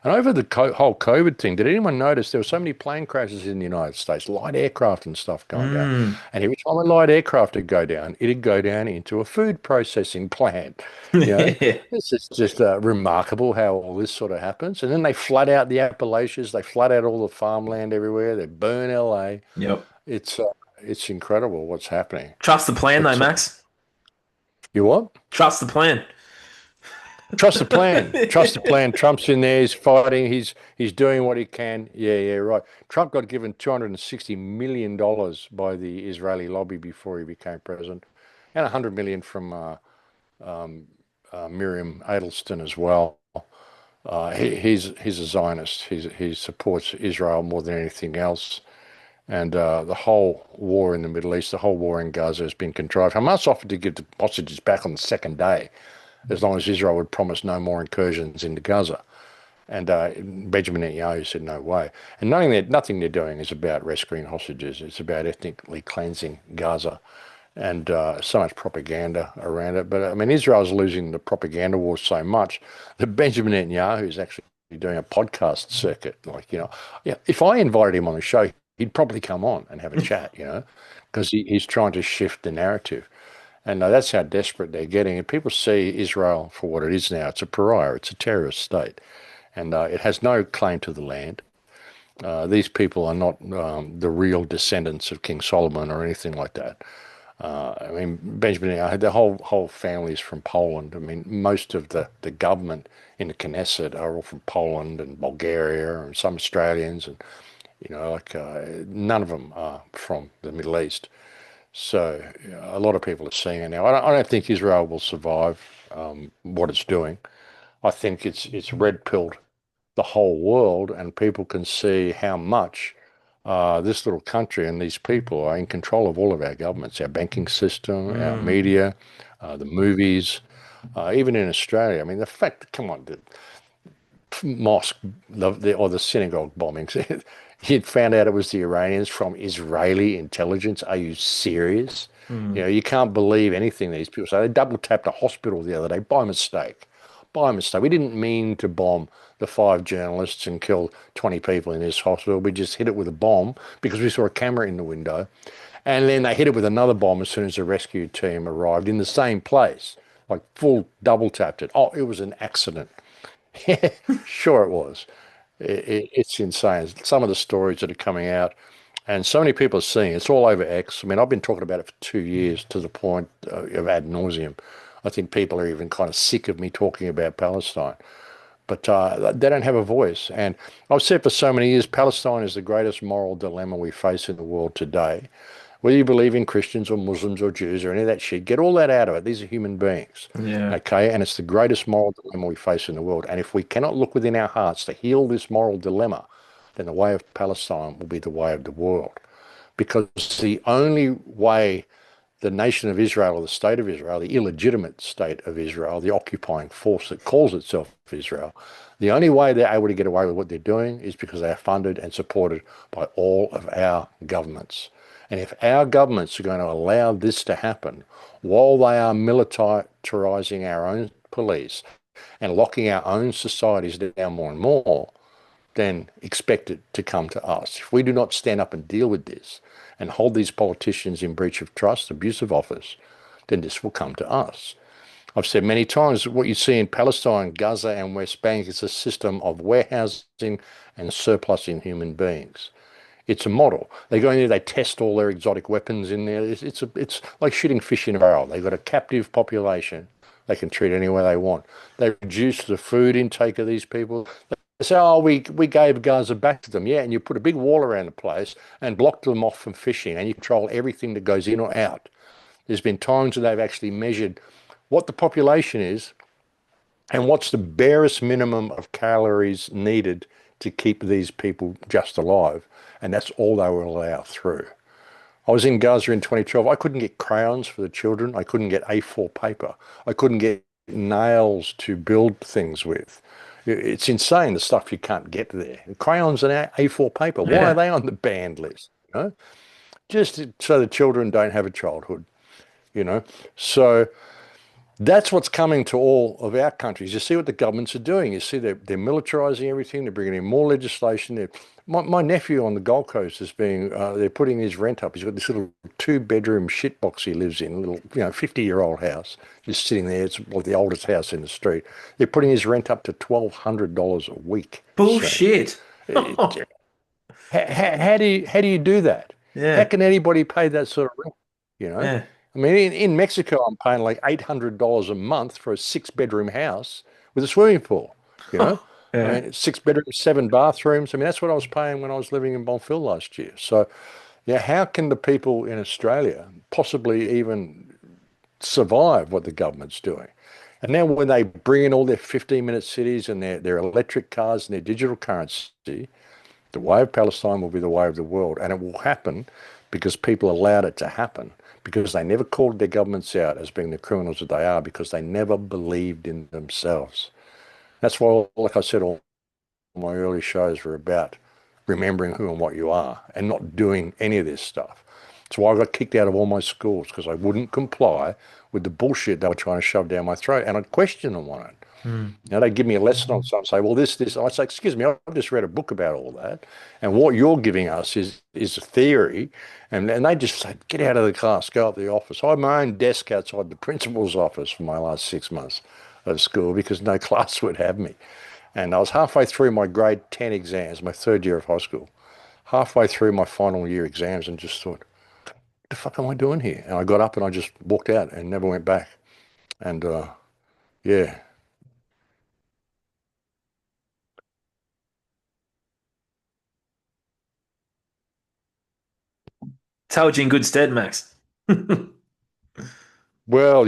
And over the whole COVID thing, did anyone notice there were so many plane crashes in the United States, light aircraft and stuff going down? Mm. And every time a light aircraft would go down, it'd go down into a food processing plant. You know, this is just remarkable how all this sort of happens. And then they flood out the Appalachians, they flood out all the farmland everywhere, they burn LA. Yep. It's uh, it's incredible what's happening. Trust the plan, though, But Max. you what? Trust the plan. Trust the plan. Trust the plan. Trump's in there. He's fighting. He's doing what he can. Yeah, yeah, right. Trump got given $260 million by the Israeli lobby before he became president, and 100 million from Miriam Adelston as well. He's a Zionist. He supports Israel more than anything else. And the whole war in the Middle East, the whole war in Gaza has been contrived. Hamas offered to give the hostages back on the second day, as long as Israel would promise no more incursions into Gaza. And Benjamin Netanyahu said no way. And knowing that nothing they're doing is about rescuing hostages, it's about ethnically cleansing Gaza, and so much propaganda around it. But I mean, Israel's losing the propaganda war so much that Benjamin Netanyahu is actually doing a podcast circuit. Like, yeah, if I invited him on the show, he'd probably come on and have a chat, because he's trying to shift the narrative. And that's how desperate they're getting. And people see Israel for what it is now. It's a pariah. It's a terrorist state. And it has no claim to the land. These people are not the real descendants of King Solomon or anything like that. I mean, Benjamin, the whole family is from Poland. I mean, most of the government in the Knesset are all from Poland and Bulgaria and some Australians. And, like none of them are from the Middle East. So a lot of people are seeing it now. I don't think Israel will survive what it's doing. I think it's red pilled the whole world, and people can see how much this little country and these people are in control of all of our governments, our banking system, our Mm. media, the movies, even in Australia. I mean, the fact, come on, the mosque or the synagogue bombings, you'd found out it was the Iranians from Israeli intelligence. Are you serious? Mm. You can't believe anything these people say. They double tapped a hospital the other day by mistake. By mistake. We didn't mean to bomb the 5 journalists and kill 20 people in this hospital. We just hit it with a bomb because we saw a camera in the window. And then they hit it with another bomb as soon as the rescue team arrived in the same place, like full double tapped it. Oh, it was an accident. Yeah, sure it was. It's insane. Some of the stories that are coming out, and so many people are seeing it. It's all over X. I mean, I've been talking about it for 2 years to the point of ad nauseum. I think people are even kind of sick of me talking about Palestine, but they don't have a voice. And I've said for so many years, Palestine is the greatest moral dilemma we face in the world today. Whether you believe in Christians or Muslims or Jews or any of that shit, get all that out of it. These are human beings. Yeah. Okay. And it's the greatest moral dilemma we face in the world. And if we cannot look within our hearts to heal this moral dilemma, then the way of Palestine will be the way of the world. Because the only way the nation of Israel or the state of Israel, the illegitimate state of Israel, the occupying force that calls itself Israel, the only way they're able to get away with what they're doing is because they are funded and supported by all of our governments. And if our governments are going to allow this to happen while they are militarizing our own police and locking our own societies down more and more, then expect it to come to us. If we do not stand up and deal with this and hold these politicians in breach of trust, abuse of office, then this will come to us. I've said many times what you see in Palestine, Gaza, and West Bank is a system of warehousing and surplusing human beings. It's a model. They go in there, they test all their exotic weapons in there. It's like shooting fish in a barrel. They've got a captive population they can treat any way they want. They reduce the food intake of these people. They say, oh, we gave Gaza back to them. Yeah, and you put a big wall around the place and block them off from fishing, and you control everything that goes in or out. There's been times where they've actually measured what the population is and what's the barest minimum of calories needed to keep these people just alive. And that's all they will allow through. I was in Gaza in 2012. I couldn't get crayons for the children. I couldn't get A4 paper. I couldn't get nails to build things with. It's insane the stuff you can't get there. Crayons and A4 paper. Why are Yeah. they on the banned list? You know, just so the children don't have a childhood. You know, so that's what's coming to all of our countries. You see what the governments are doing. You see they're militarizing everything. They're bringing in more legislation. My nephew on the Gold Coast is being, they're putting his rent up. He's got this little two-bedroom shitbox he lives in, a little, 50-year-old house, just sitting there. It's like the oldest house in the street. They're putting his rent up to $1,200 a week soon. Bullshit. It- how do you do that? How Yeah. can anybody pay that sort of rent? You know, Yeah. I mean, in Mexico, I'm paying like $800 a month for a six-bedroom house with a swimming pool. You know, I Yeah. mean, six bedrooms, seven bathrooms. I mean, that's what I was paying when I was living in Bonfil last year. So, yeah, how can the people in Australia possibly even survive what the government's doing? And now when they bring in all their 15-minute cities and their electric cars and their digital currency, the way of Palestine will be the way of the world. And it will happen because people allowed it to happen, because they never called their governments out as being the criminals that they are, because they never believed in themselves. That's why, like I said, all my early shows were about remembering who and what you are and not doing any of this stuff. That's why I got kicked out of all my schools, because I wouldn't comply with the bullshit they were trying to shove down my throat, and I'd question them on it. Mm. They'd give me a lesson on something, say, well, this. I say, excuse me, I've just read a book about all that. And what you're giving us is a theory. And they just say, get out of the class, go up to the office. I had my own desk outside the principal's office for my last 6 months of school because no class would have me. And I was halfway through my grade 10 exams, my third year of high school, halfway through my final year exams, and just thought, what the fuck am I doing here? And I got up and I just walked out and never went back. And yeah. Told you in good stead, Max. No, Well,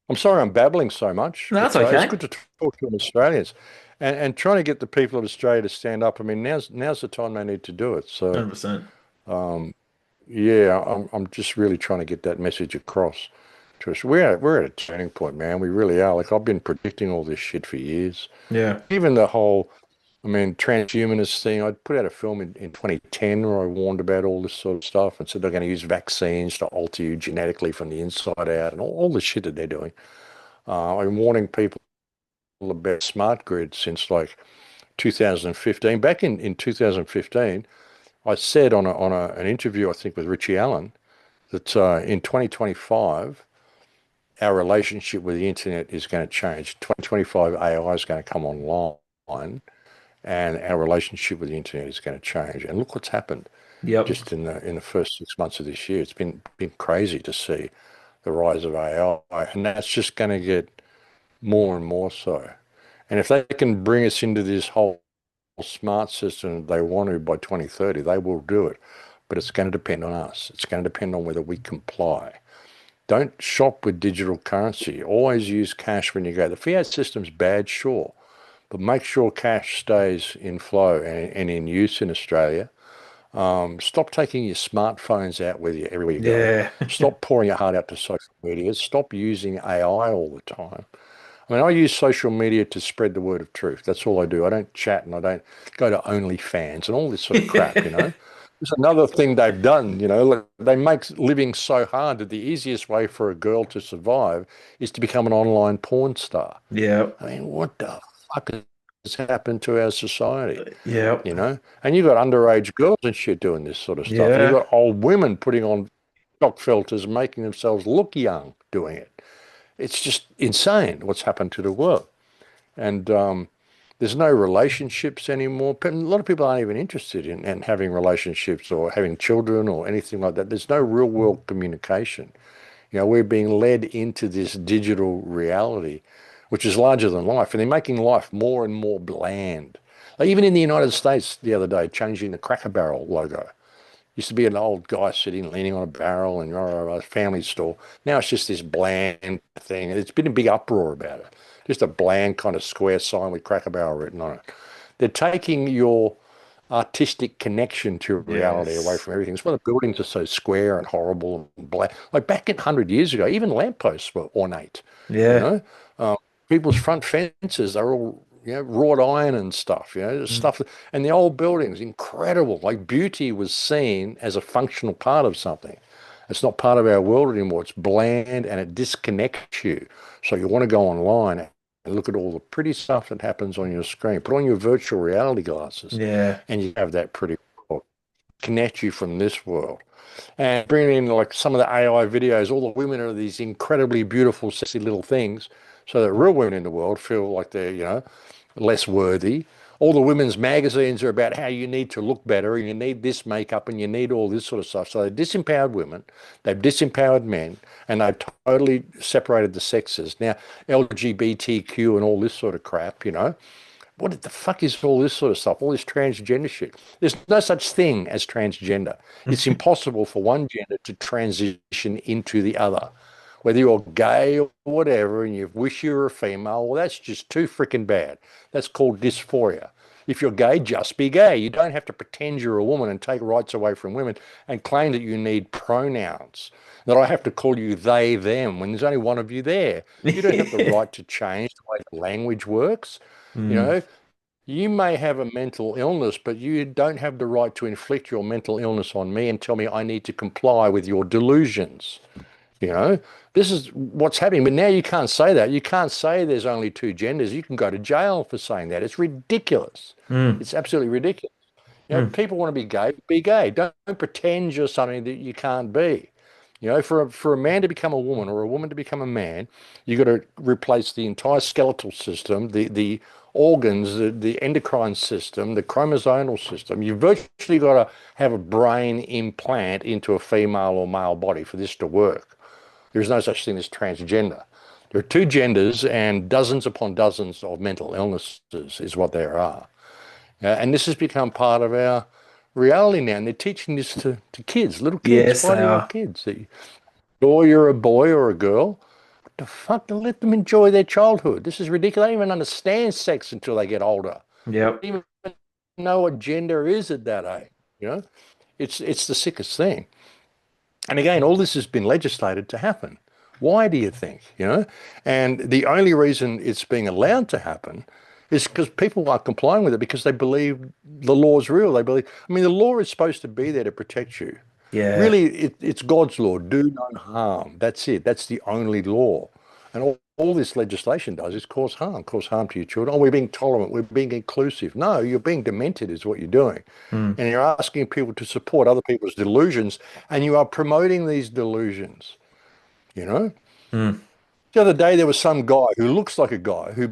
I'm sorry I'm babbling so much, that's but it's okay. good to talk to Australians and trying to get the people of Australia to stand up. I mean, now's the time they need to do it. So, 100%. yeah, I'm just really trying to get that message across to us. We're at a turning point, man. We really are. Like I've been predicting all this shit for years. Yeah. Even the whole, I mean, transhumanist thing. I put out a film in 2010 where I warned about all this sort of stuff and said they're going to use vaccines to alter you genetically from the inside out and all the shit that they're doing. I'm warning people about smart grid since like 2015. Back in 2015, I said on an interview, I think with Richie Allen, that in 2025, our relationship with the internet is going to change. 2025 AI is going to come online, and our relationship with the internet is going to change. And look what's happened Yep. just in the first 6 months of this year. It's been crazy to see the rise of AI, and that's just going to get more and more so. And if they can bring us into this whole smart system they want to by 2030, they will do it. But it's going to depend on us. It's going to depend on whether we comply. Don't shop with digital currency. Always use cash when you go. The fiat system's bad, sure, but make sure cash stays in flow and in use in Australia. Stop taking your smartphones out with you everywhere you go. Yeah. Stop pouring your heart out to social media. Stop using AI all the time. I mean, I use social media to spread the word of truth. That's all I do. I don't chat and I don't go to OnlyFans and all this sort of crap, you know. It's another thing they've done, you know. Look, they make living so hard that the easiest way for a girl to survive is to become an online porn star. Yep. I mean, what the fuck has happened to our society, Yep. you know? And you've got underage girls and shit doing this sort of stuff. And you've Yeah. got old women putting on shock filters, making themselves look young doing it. It's just insane what's happened to the world. And there's no relationships anymore. A lot of people aren't even interested in having relationships or having children or anything like that. There's no real world communication. You know, we're being led into this digital reality, which is larger than life, and they're making life more and more bland. Like even in the United States the other day, changing the Cracker Barrel logo. Used to be an old guy sitting, leaning on a barrel in a family store. Now it's just this bland thing. It's been a big uproar about it. Just a bland kind of square sign with Cracker Barrel written on it. They're taking your artistic connection to reality away Yes. from everything. That's why the buildings are so square and horrible and black. Like back in 100 years ago, even lampposts were ornate, you Yeah. know? Um, People's front fences, they're all, you know, wrought iron and stuff, you know, Mm. stuff. And the old buildings, incredible. Like beauty was seen as a functional part of something. It's not part of our world anymore. It's bland and it disconnects you. So you want to go online and look at all the pretty stuff that happens on your screen. Put on your virtual reality glasses Yeah. and you have that pretty world. Connect you from this world. And bringing in like some of the AI videos, all the women are these incredibly beautiful, sexy little things, so that real women in the world feel like they're, you know, less worthy. All the women's magazines are about how you need to look better and you need this makeup and you need all this sort of stuff. So they've disempowered women, they've disempowered men, and they've totally separated the sexes. Now, LGBTQ and all this sort of crap, you know, what the fuck is all this sort of stuff? All this transgender shit. There's no such thing as transgender. It's impossible for one gender to transition into the other. Whether you're gay or whatever, and you wish you were a female, well, that's just too freaking bad. That's called dysphoria. If you're gay, just be gay. You don't have to pretend you're a woman and take rights away from women and claim that you need pronouns, that I have to call you they, them, when there's only one of you there. You don't have the right to change the way the language works. You Mm. know, you may have a mental illness, but you don't have the right to inflict your mental illness on me and tell me I need to comply with your delusions. You know, this is what's happening. But now you can't say that. You can't say there's only two genders. You can go to jail for saying that. It's ridiculous. Mm. It's absolutely ridiculous. You know, Mm. people want to be gay, be gay. Don't pretend you're something that you can't be. You know, for a man to become a woman or a woman to become a man, you got to replace the entire skeletal system, the organs, the endocrine system, the chromosomal system. You've virtually got to have a brain implant into a female or male body for this to work. There's no such thing as transgender. There are two genders and dozens upon dozens of mental illnesses is what there are. And this has become part of our reality now. And they're teaching this to kids, little kids, Yes, they 5-year-old are. kids. Or you're a boy or a girl. What the fuck? Let them enjoy their childhood. This is ridiculous. They don't even understand sex until they get older. Yep. They don't even know what gender is at that age. You know, it's the sickest thing. And again, all this has been legislated to happen. Why do you think? You know, and the only reason it's being allowed to happen is because people are complying with it because they believe the law is real. They believe, I mean, the law is supposed to be there to protect you. Yeah. Really, it's God's law. Do no harm. That's it. That's the only law. And all all this legislation does is cause harm to your children. Oh, we're being tolerant, we're being inclusive. No, you're being demented, is what you're doing. Mm, And you're asking people to support other people's delusions, and you are promoting these delusions, you know? mm. The other day, there was some guy who looks like a guy who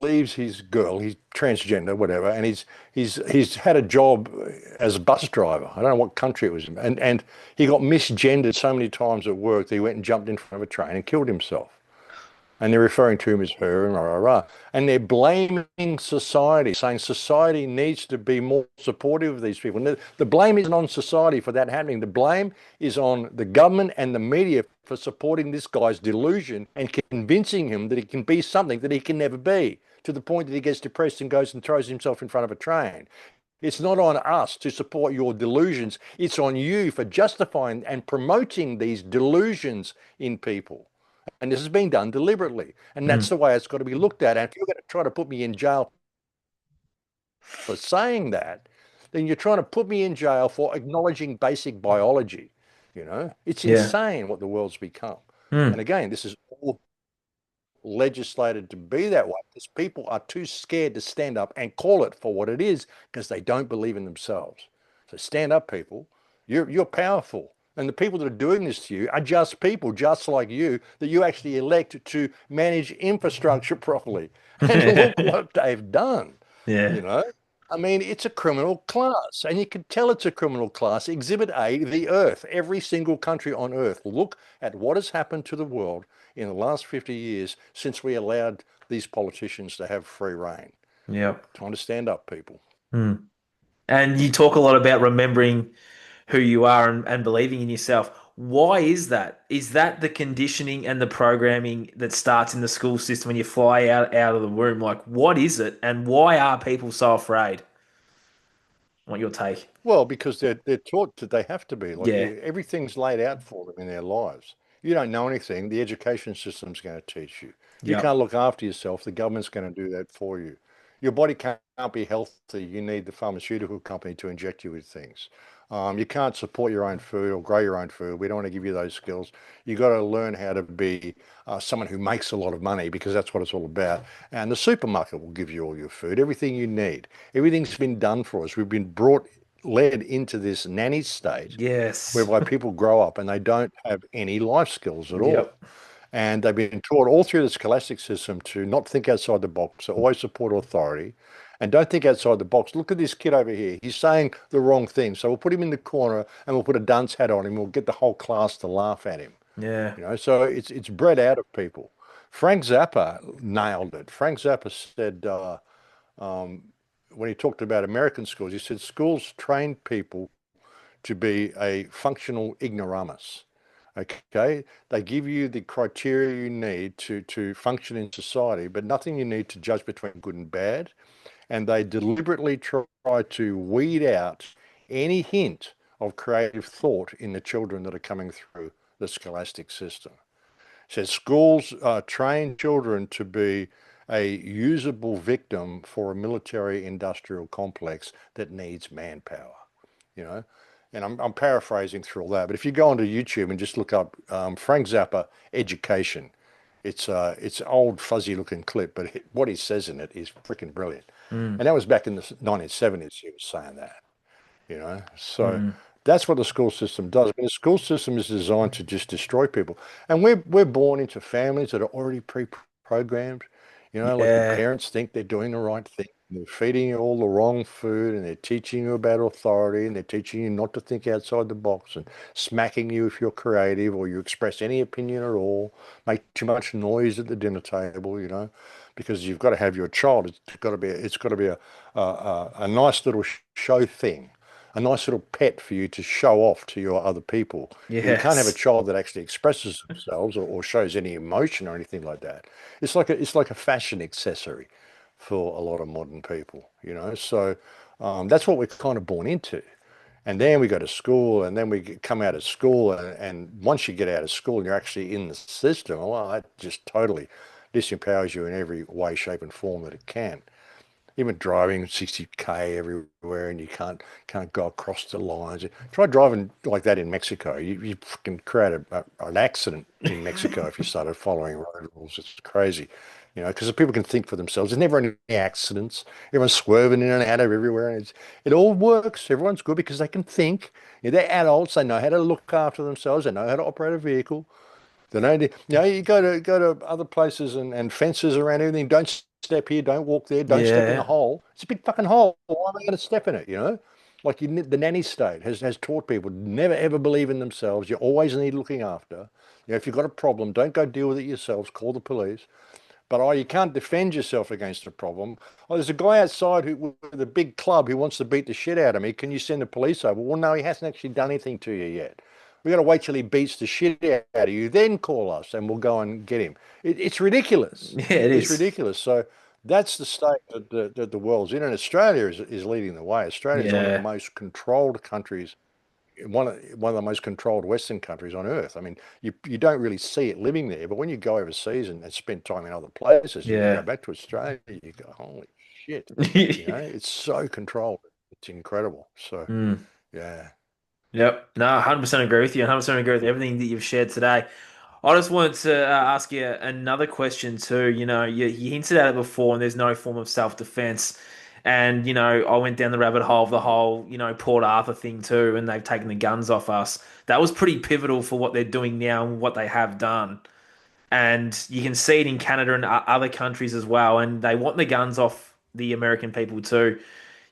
believes he's girl, he's transgender, whatever, and he's had a job as a bus driver. I don't know what country it was in, and he got misgendered so many times at work that he went and jumped in front of a train and killed himself. And they're referring to him as her and rah, rah, rah. And they're blaming society, saying society needs to be more supportive of these people. And the blame isn't on society for that happening. The blame is on the government and the media for supporting this guy's delusion and convincing him that he can be something that he can never be, to the point that he gets depressed and goes and throws himself in front of a train. It's not on us to support your delusions. It's on you for justifying and promoting these delusions in people. And this is being done deliberately. And that's Mm. the way it's got to be looked at. And if you're going to try to put me in jail for saying that, then you're trying to put me in jail for acknowledging basic biology. It's Yeah. insane what the world's become. And Mm. again, this is all legislated to be that way because people are too scared to stand up and call it for what it is because they don't believe in themselves. So stand up, people. You're powerful. And the people that are doing this to you are just people, just like you, that you actually elect to manage infrastructure properly. And look what they've done. You Yeah. know, I mean, it's a criminal class, and you can tell it's a criminal class. Exhibit A, the Earth. Every single country on Earth. Look at what has happened to the world in the last 50 years since we allowed these politicians to have free reign. Yep. Time to stand up, people. Mm. And you talk a lot about remembering who you are and believing in yourself. Why is that? Is that the conditioning and the programming that starts in the school system when you fly out of the womb? Like, what is it, and why are people so afraid? What your take? Well, because they're taught that they have to be like Yeah. everything's laid out for them in their lives. You don't know anything. The education system's going to teach you. You Yep. can't look after yourself. The government's going to do that for you. Your body can't be healthy. You need the pharmaceutical company to inject you with things. You can't support your own food or grow your own food. We don't want to give you those skills. You got to learn how to be someone who makes a lot of money because that's what it's all about. And the supermarket will give you all your food, everything you need. Everything's been done for us. We've been led into this nanny state Yes. whereby people grow up and they don't have any life skills at all. Yep. And they've been taught all through the scholastic system to not think outside the box, to always support authority and don't think outside the box. Look at this kid over here. He's saying the wrong thing. So we'll put him in the corner and we'll put a dunce hat on him. We'll get the whole class to laugh at him. Yeah. So it's bred out of people. Frank Zappa nailed it. Frank Zappa said, um, when he talked about American schools, he said schools train people to be a functional ignoramus. Okay, they give you the criteria you need to function in society, but nothing you need to judge between good and bad. And they deliberately try to weed out any hint of creative thought in the children that are coming through the scholastic system. It says schools train children to be a usable victim for a military industrial complex that needs manpower you know. And I'm paraphrasing through all that, but if you go onto YouTube and just look up Frank Zappa education, it's an old fuzzy looking clip, but what he says in it is freaking brilliant. Mm. And that was back in the 1970s. He was saying that. So Mm. that's what the school system does. I mean, the school system is designed to just destroy people, and we're born into families that are already pre-programmed. Like your Yeah. parents think they're doing the right thing. They're feeding you all the wrong food, and they're teaching you about authority, and they're teaching you not to think outside the box, and smacking you if you're creative or you express any opinion at all. Make too much noise at the dinner table, because you've got to have your child. It's got to be a nice little show thing, a nice little pet for you to show off to your other people. You can't have a Yes. child that actually expresses themselves or shows any emotion or anything like that. It's like a fashion accessory for a lot of modern people. So that's what we're kind of born into. And then we go to school, and then come out of school, and once you get out of school and you're actually in the system, well, that just totally disempowers you in every way, shape, and form that it can. Even driving 60k everywhere and you can't go across the lines. Try driving like that in Mexico. You fucking create an accident in Mexico if you started following road rules. It's crazy, because the people can think for themselves. There's never any accidents. Everyone's swerving in and out of everywhere, and it all works. Everyone's good because they can think. They're adults. They know how to look after themselves. They know how to operate a vehicle. They don't, you go to other places and fences around everything. Don't step here. Don't walk there. Don't step in the Yeah, hole. It's a big fucking hole. Why am I going to step in it? Like the nanny state has taught people never ever believe in themselves. You always need looking after. If you've got a problem, don't go deal with it yourselves. Call the police. But you can't defend yourself against a problem. Oh, there's a guy outside with a big club who wants to beat the shit out of me. Can you send the police over? Well, no, he hasn't actually done anything to you yet. We got to wait till he beats the shit out of you, then call us, and we'll go and get him. It's ridiculous. yeah, it It's is. ridiculous. So that's the state that the world's in, and Australia is leading the way. Australia is one of the Yeah, most controlled countries, one of the most controlled Western countries on earth. I mean, you don't really see it living there, but when you go overseas and spend time in other places, and you go yeah. back to Australia, you go, holy shit, it's so controlled. It's incredible. So Mm. yeah, Yep. No, 100% agree with you. 100% agree with everything that you've shared today. I just wanted to ask you another question too. You hinted at it before, and there's no form of self-defense. And, I went down the rabbit hole of the whole, Port Arthur thing too, and they've taken the guns off us. That was pretty pivotal for what they're doing now and what they have done. And you can see it in Canada and other countries as well. And they want the guns off the American people too.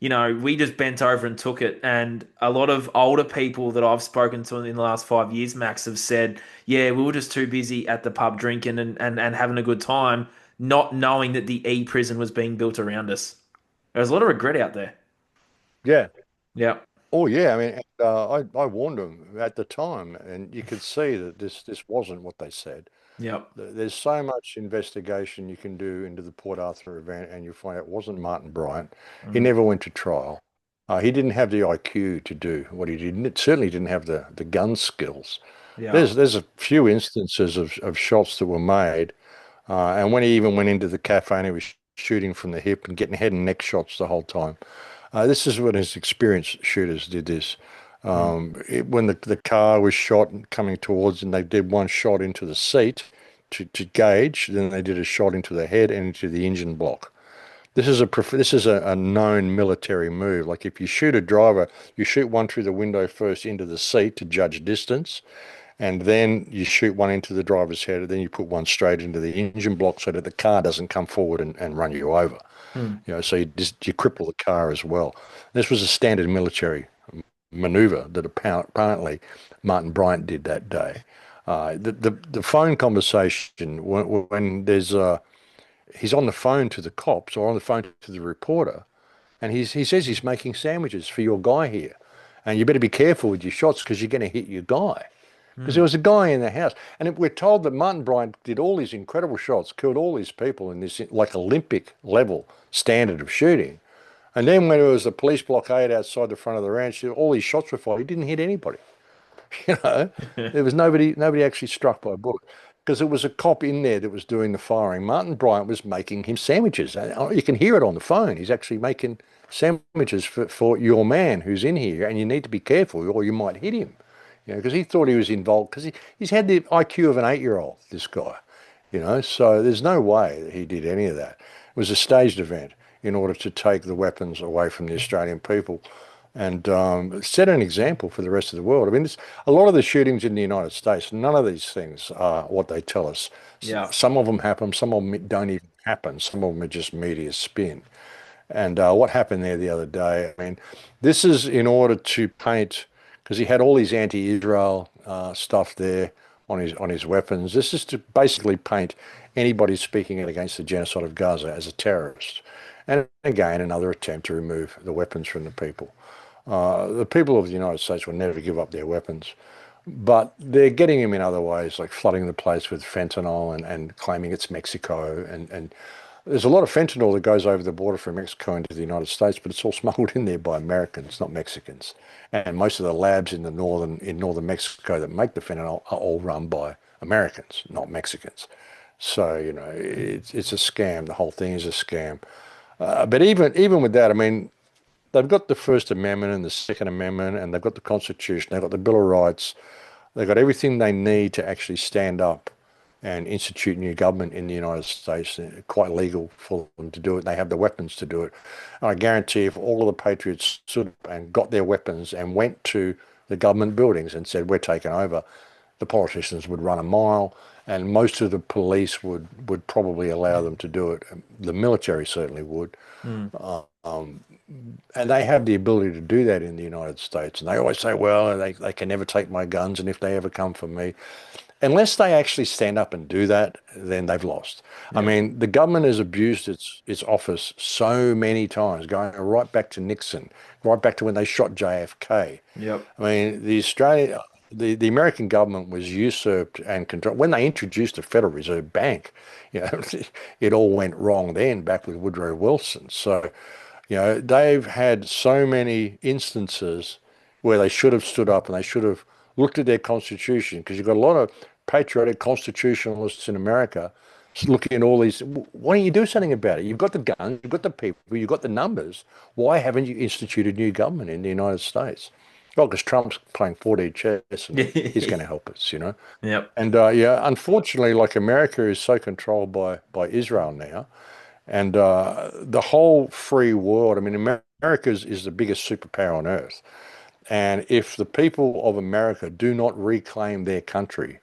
We just bent over and took it. And a lot of older people that I've spoken to in the last 5 years, Max, have said, yeah, we were just too busy at the pub drinking and having a good time, not knowing that the prison was being built around us. There's a lot of regret out there. yeah. Yeah. Oh yeah, I mean, I warned them at the time, and you could see that this wasn't what they said. Yep. There's so much investigation you can do into the Port Arthur event, and you find out it wasn't Martin Bryant. He Mm. never went to trial. He didn't have the IQ to do what he did. And it certainly didn't have the gun skills. Yeah. There's a few instances of shots that were made, and when he even went into the cafe and he was shooting from the hip and getting head and neck shots the whole time. This is when his experienced shooters did this. Mm. When the car was shot and coming towards, and they did one shot into the seat to gauge, then they did a shot into the head and into the engine block. This is a known military move. Like if you shoot a driver, you shoot one through the window first into the seat to judge distance, and then you shoot one into the driver's head, and then you put one straight into the engine block so that the car doesn't come forward and run you over. Mm. So you cripple the car as well. This was a standard military maneuver that apparently Martin Bryant did that day. The phone conversation when there's he's on the phone to the cops or on the phone to the reporter, and he says he's making sandwiches for your guy here, and you better be careful with your shots because you're going to hit your guy. Because there Mm. was a guy in the house, and we're told that Martin Bryant did all these incredible shots, killed all these people in this like Olympic level standard of shooting. And then when there was a police blockade outside the front of the ranch, all these shots were fired. He didn't hit anybody. You know, there was nobody actually struck by a bullet because there was a cop in there that was doing the firing. Martin Bryant was making him sandwiches. And you can hear it on the phone. He's actually making sandwiches for your man who's in here, and you need to be careful or you might hit him. Because he thought he was involved because he's had the IQ of an 8-year-old, this guy. So there's no way that he did any of that. It was a staged event in order to take the weapons away from the Australian people and set an example for the rest of the world. I mean, a lot of the shootings in the United States, none of these things are what they tell us. Yeah. Some of them happen, some of them don't even happen, some of them are just media spin. And what happened there the other day, I mean, this is in order to paint, because he had all these anti-Israel stuff there on his weapons. This is to basically paint anybody speaking against the genocide of Gaza as a terrorist. And again, another attempt to remove the weapons from the people. The people of the United States will never give up their weapons, but they're getting them in other ways, like flooding the place with fentanyl and claiming it's Mexico. And there's a lot of fentanyl that goes over the border from Mexico into the United States, but it's all smuggled in there by Americans, not Mexicans. And most of the labs in northern Mexico that make the fentanyl are all run by Americans, not Mexicans. So, it's a scam. The whole thing is a scam. But even with that, I mean, they've got the First Amendment and the Second Amendment, and they've got the Constitution, they've got the Bill of Rights, they've got everything they need to actually stand up and institute new government in the United States. Quite legal for them to do it. They have the weapons to do it. And I guarantee if all of the patriots stood up and got their weapons and went to the government buildings and said, "We're taking over," the politicians would run a mile, and most of the police would probably allow them to do it. The military certainly would. Mm. Um, and they have the ability to do that in the United States. And they always say, well, they can never take my guns, and if they ever come for me, unless they actually stand up and do that, then they've lost. I Yeah. mean, the government has abused its office so many times, going right back to Nixon, right back to when they shot JFK. Yep. I mean, the American government was usurped and controlled. When they introduced the Federal Reserve Bank, you know, it all went wrong then, back with Woodrow Wilson. So, they've had so many instances where they should have stood up and they should have looked at their constitution, because you've got a lot of patriotic constitutionalists in America looking at all these. Why don't you do something about it? You've got the guns, you've got the people, you've got the numbers. Why haven't you instituted new government in the United States? Well, because Trump's playing 4D chess and he's going to help us, you know. Yep. And yeah, unfortunately, like America is so controlled by Israel now, and the whole free world. I mean, America is the biggest superpower on earth, and if the people of America do not reclaim their country,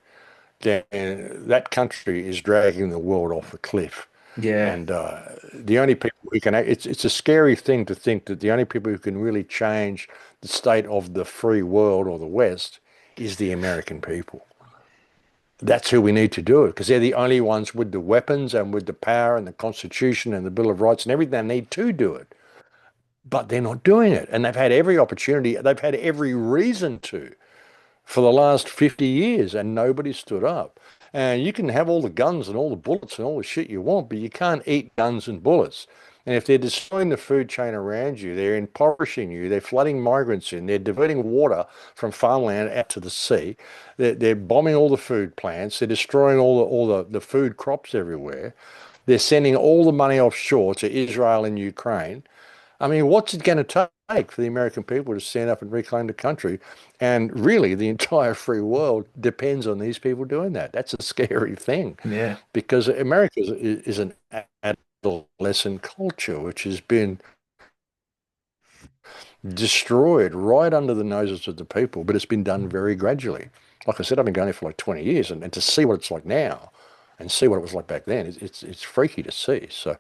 then that country is dragging the world off a cliff. Yeah. And the only people who can, it's a scary thing to think that the only people who can really change the state of the free world or the West is the American people. That's who we need to do it, because they're the only ones with the weapons and with the power and the Constitution and the Bill of Rights and everything they need to do it. But they're not doing it. And they've had every opportunity, they've had every reason to for the last 50 years, and nobody stood up. And you can have all the guns and all the bullets and all the shit you want, but you can't eat guns and bullets. And if they're destroying the food chain around you, they're impoverishing you, they're flooding migrants in, they're diverting water from farmland out to the sea, they're bombing all the food plants, they're destroying all the food crops everywhere, they're sending all the money offshore to Israel and Ukraine. I mean, what's it going to take for the American people to stand up and reclaim the country? And really, the entire free world depends on these people doing that. That's a scary thing, Yeah. because America is an adolescent culture which has been destroyed right under the noses of the people, but it's been done very gradually. Like I said, I've been going there for like 20 years, and to see what it's like now and see what it was like back then, it's freaky to see. So,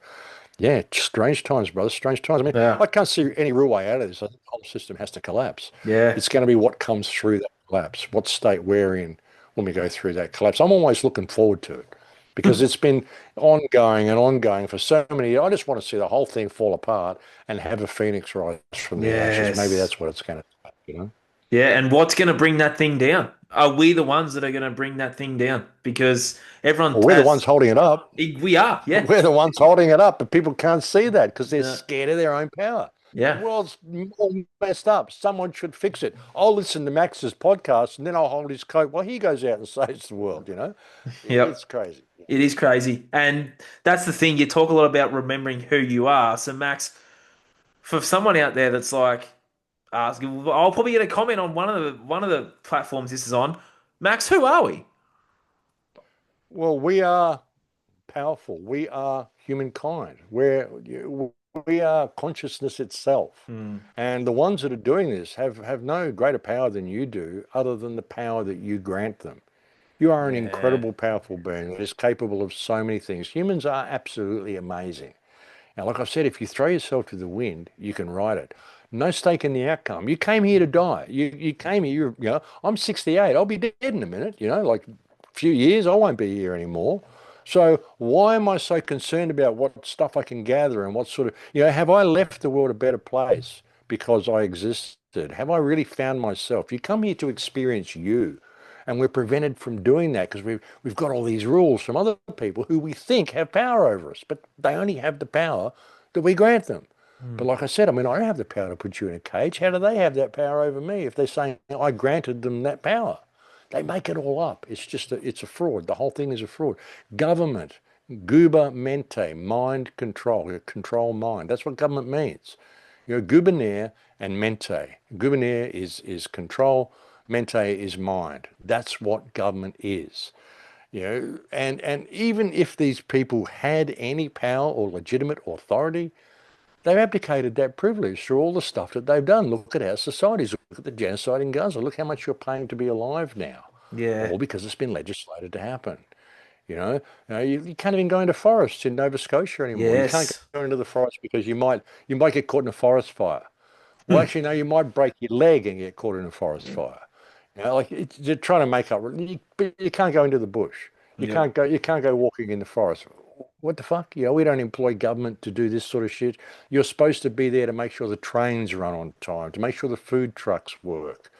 yeah, strange times, brother. Strange times. I mean, Yeah. I can't see any real way out of this. I think the whole system has to collapse. Yeah. It's going to be what comes through that collapse, what state we're in when we go through that collapse. I'm always looking forward to it, because it's been ongoing and ongoing for so many years. I just want to see the whole thing fall apart and have a phoenix rise from the ashes. Maybe Yes. that's what it's going to take, you know? Yeah. And what's going to bring that thing down? Are we the ones that are going to bring that thing down? Because everyone Well, we're the ones has, holding it up. we are. Yeah. We're the ones holding it up, but people can't see that because they're Yeah. scared of their own power. The Yeah. world's all messed up. Someone should fix it. I'll listen to Max's podcast and then I'll hold his coat while he goes out and saves the world, you know? Yep. It's crazy. It is crazy. And that's the thing. You talk a lot about remembering who you are. So, Max, for someone out there that's like asking, I'll probably get a comment on one of the platforms this is on. Max, who are we? Well, we are powerful. We are humankind. We are consciousness itself. Hmm. And the ones that are doing this have no greater power than you do, other than the power that you grant them. You are an Yeah. incredible, powerful being that is capable of so many things. Humans are absolutely amazing. Now, like I've said, if you throw yourself to the wind, you can ride it. No stake in the outcome. You came here to die. You came here, I'm 68. I'll be dead in a minute, like a few years, I won't be here anymore. So why am I so concerned about what stuff I can gather and what sort of, have I left the world a better place because I existed? Have I really found myself? You come here to experience you. And we're prevented from doing that because we've got all these rules from other people who we think have power over us, but they only have the power that we grant them. Hmm. But like I said, I mean, I don't have the power to put you in a cage. How do they have that power over me if they're saying I granted them that power? They make it all up. It's a fraud. The whole thing is a fraud. Government, Gubermente, mind control, control mind. That's what government means. Gubernator and mente. Gubernator is control, mente is mind. That's what government is. And even if these people had any power or legitimate authority, they've abdicated that privilege through all the stuff that they've done. Look at our societies. Look at the genocide in Gaza. Look how much you're paying to be alive now, Yeah. all because it's been legislated to happen. You can't even go into forests in Nova Scotia anymore. You can't Yes. go into the forest because you might get caught in a forest fire. Well, Hmm. actually, no, you might break your leg and get caught in a forest fire. They're trying to make up. But you can't go into the bush. You Yep. can't go. You can't go walking in the forest. What the fuck? We don't employ government to do this sort of shit. You're supposed to be there to make sure the trains run on time, to make sure the food trucks work.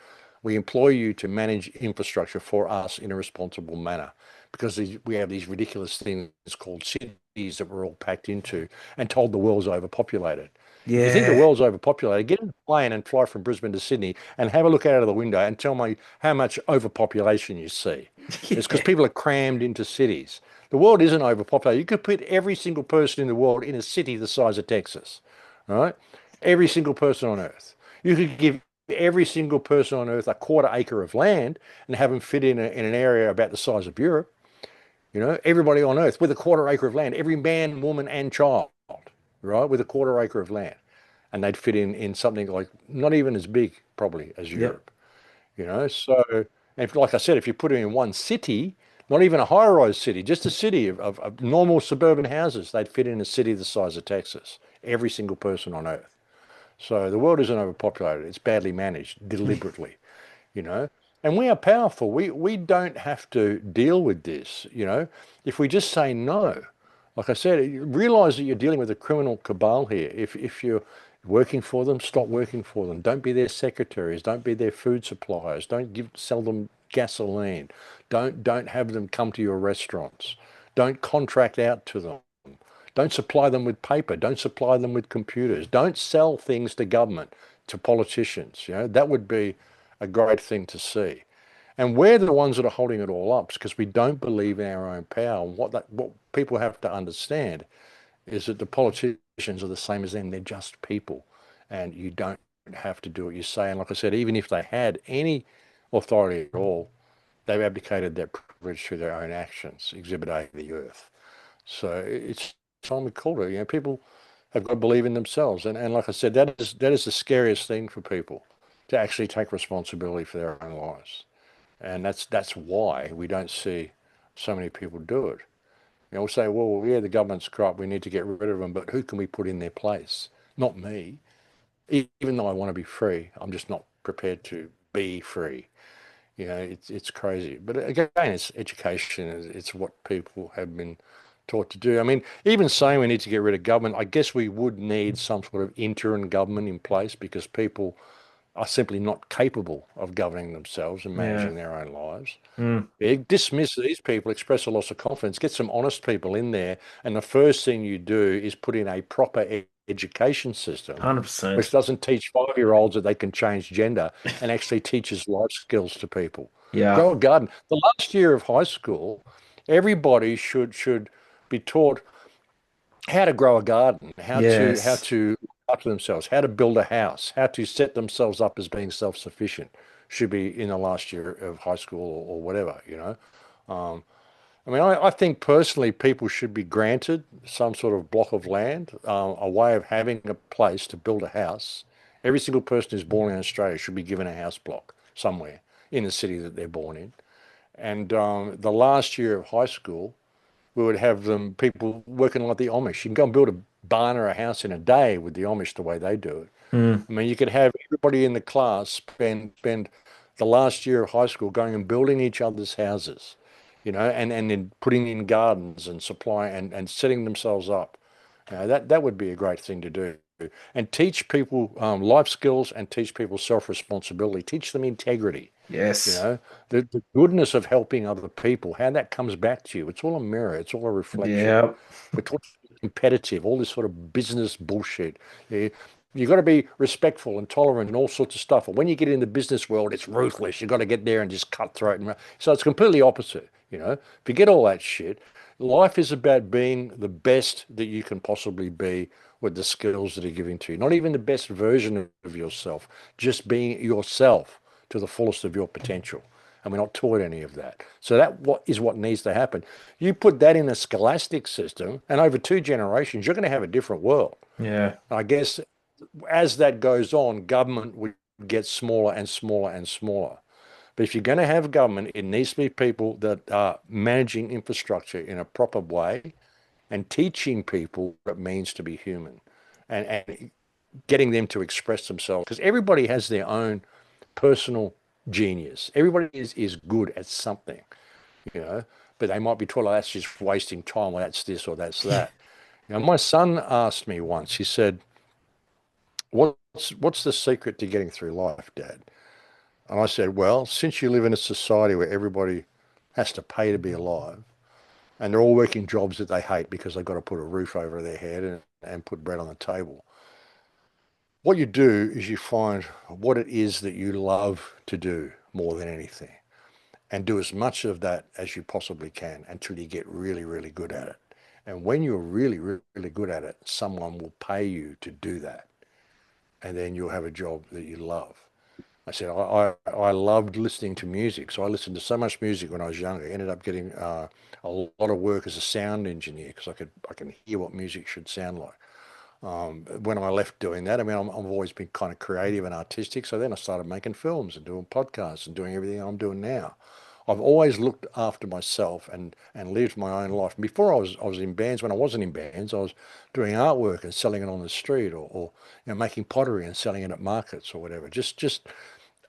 We employ you to manage infrastructure for us in a responsible manner because we have these ridiculous things called cities that we're all packed into and told the world's overpopulated. If you think the Yeah. world's overpopulated, get in a plane and fly from Brisbane to Sydney and have a look out of the window and tell me how much overpopulation you see. It's because Yeah. people are crammed into cities. The world isn't overpopulated. You could put every single person in the world in a city the size of Texas, right? Every single person on Earth. You could give every single person on Earth a quarter acre of land and have them fit in an area about the size of Europe. Everybody on Earth with a quarter acre of land, every man, woman, and child, right, with a quarter acre of land, and they'd fit in something like not even as big probably as Yep. Europe. So if, like I said, if you put it in one city, not even a high-rise city, just a city of normal suburban houses, they'd fit in a city the size of Texas. Every single person on Earth. So the world isn't overpopulated. It's badly managed deliberately, you know. And we are powerful. We don't have to deal with this. If we just say no, like I said, you realize that you're dealing with a criminal cabal here. If you're working for them, stop working for them. Don't be their secretaries. Don't be their food suppliers. Don't sell them gasoline. Don't have them come to your restaurants. Don't contract out to them. Don't supply them with paper. Don't supply them with computers. Don't sell things to government, to politicians. That would be a great thing to see. And we're the ones that are holding it all up because we don't believe in our own power. And what people have to understand is that the politicians are the same as them. They're just people, and you don't have to do what you say. And like I said, even if they had any authority at all, they've abdicated that privilege through their own actions, Exhibit A, the earth. So it's time we called it. People have got to believe in themselves. And like I said, that is the scariest thing for people to actually take responsibility for their own lives. And that's why we don't see so many people do it. We'll say, well, yeah, the government's corrupt. We need to get rid of them. But who can we put in their place? Not me. Even though I want to be free, I'm just not prepared to be free. It's crazy. But again, it's education. It's what people have been taught to do. I mean, even saying we need to get rid of government, I guess we would need some sort of interim government in place because people are simply not capable of governing themselves and Yeah. managing their own lives. Mm. Yeah, dismiss these people, express a loss of confidence, get some honest people in there, and the first thing you do is put in a proper education system, which 100%. doesn't teach 5-year-olds that they can change gender and actually teaches life skills to people. Yeah. Grow a garden. The last year of high school, everybody should be taught how to grow a garden, how to how Yes. to look after themselves, how to build a house, how to set themselves up as being self-sufficient. Should be in the last year of high school or whatever. I mean, I think personally people should be granted some sort of block of land, a way of having a place to build a house. Every single person who's born in Australia should be given a house block somewhere in the city that they're born in. And the last year of high school, we would have them people working like the Amish. You can go and build a barn or a house in a day with the Amish the way they do it. Mm. I mean, you could have everybody in the class spend the last year of high school going and building each other's houses, and then putting in gardens and supply and setting themselves up. That would be a great thing to do. And teach people life skills and teach people self-responsibility. Teach them integrity. You Yes. know, the goodness of helping other people, how that comes back to you. It's all a mirror. It's all a reflection. Yeah. We're taught to be competitive, all this sort of business bullshit. You've got to be respectful and tolerant and all sorts of stuff. And when you get in the business world, it's ruthless. You've got to get there and just cutthroat. So it's completely opposite. Forget all that shit. Life is about being the best that you can possibly be with the skills that are given to you. Not even the best version of yourself, just being yourself to the fullest of your potential. And we're not taught any of that. So that what is what needs to happen. You put that in a scholastic system, and over 2 generations, you're going to have a different world. Yeah. I guess as that goes on, government would get smaller and smaller and smaller. But if you're going to have government, it needs to be people that are managing infrastructure in a proper way and teaching people what it means to be human and getting them to express themselves. Because everybody has their own personal genius. Everybody is good at something, you know, but they might be told, oh, that's just wasting time, or that's this or that's that. Now, my son asked me once, he said, what's the secret to getting through life, Dad? And I said, well, since you live in a society where everybody has to pay to be alive, and they're all working jobs that they hate because they've got to put a roof over their head and put bread on the table. What you do is you find what it is that you love to do more than anything and do as much of that as you possibly can until you get really, really good at it. And when you're really, really good at it, someone will pay you to do that. And then you'll have a job that you love. I said, I loved listening to music. So I listened to so much music when I was younger. I ended up getting a lot of work as a sound engineer because I can hear what music should sound like. When I left doing that, I mean, I've always been kind of creative and artistic. So then I started making films and doing podcasts and doing everything I'm doing now. I've always looked after myself and lived my own life. Before I was in bands. When I wasn't in bands, I was doing artwork and selling it on the street, or making pottery and selling it at markets or whatever. Just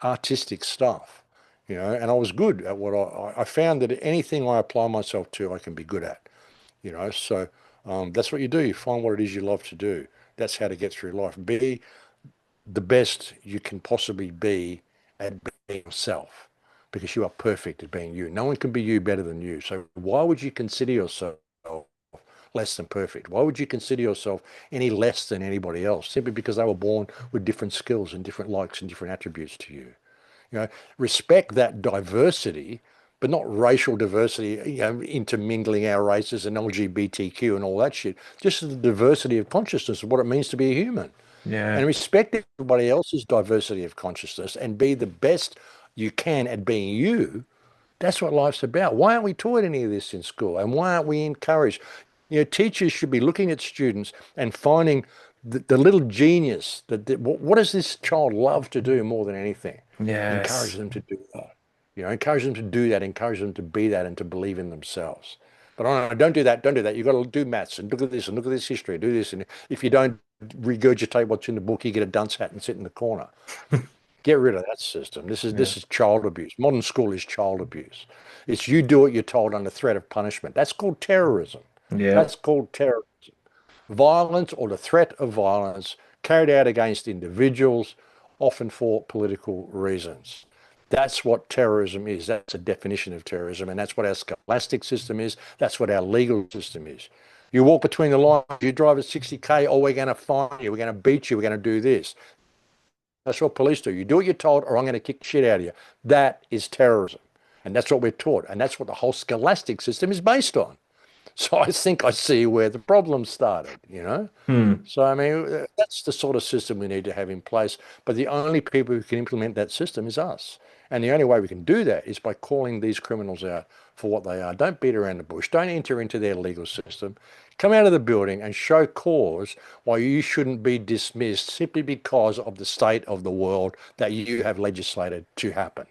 artistic stuff, and I was good at what I found that anything I apply myself to, I can be good at, so that's what you do. You find what it is you love to do. That's how to get through life. Be the best you can possibly be at being yourself because you are perfect at being you. No one can be you better than you. So why would you consider yourself less than perfect? Why would you consider yourself any less than anybody else simply because they were born with different skills and different likes and different attributes to you? Respect that diversity, but not racial diversity, intermingling our races and LGBTQ and all that shit. Just the diversity of consciousness of what it means to be a human. And Yeah. respect everybody else's diversity of consciousness and be the best you can at being you. That's what life's about. Why aren't we taught any of this in school? And why aren't we encouraged? Teachers should be looking at students and finding the little genius that what does this child love to do more than anything? Encourage Yes. them to do that. Encourage them to do that, encourage them to be that and to believe in themselves. But oh, no, don't do that, don't do that. You've got to do maths and look at this and look at this history, do this. And if you don't regurgitate what's in the book, you get a dunce hat and sit in the corner. Get rid of that system. This is Yeah. this is child abuse. Modern school is child abuse. It's you do what you're told under threat of punishment. That's called terrorism. Yeah. That's called terror. Violence or the threat of violence carried out against individuals, often for political reasons. That's what terrorism is. That's a definition of terrorism. And that's what our scholastic system is. That's what our legal system is. You walk between the lines, you drive at 60K, oh, we're going to fine you, we're going to beat you, we're going to do this. That's what police do. You do what you're told, or I'm going to kick the shit out of you. That is terrorism. And that's what we're taught. And that's what the whole scholastic system is based on. So I think I see where the problem started. Hmm. So, I mean, that's the sort of system we need to have in place. But the only people who can implement that system is us. And the only way we can do that is by calling these criminals out for what they are. Don't beat around the bush. Don't enter into their legal system. Come out of the building and show cause why you shouldn't be dismissed simply because of the state of the world that you have legislated to happen,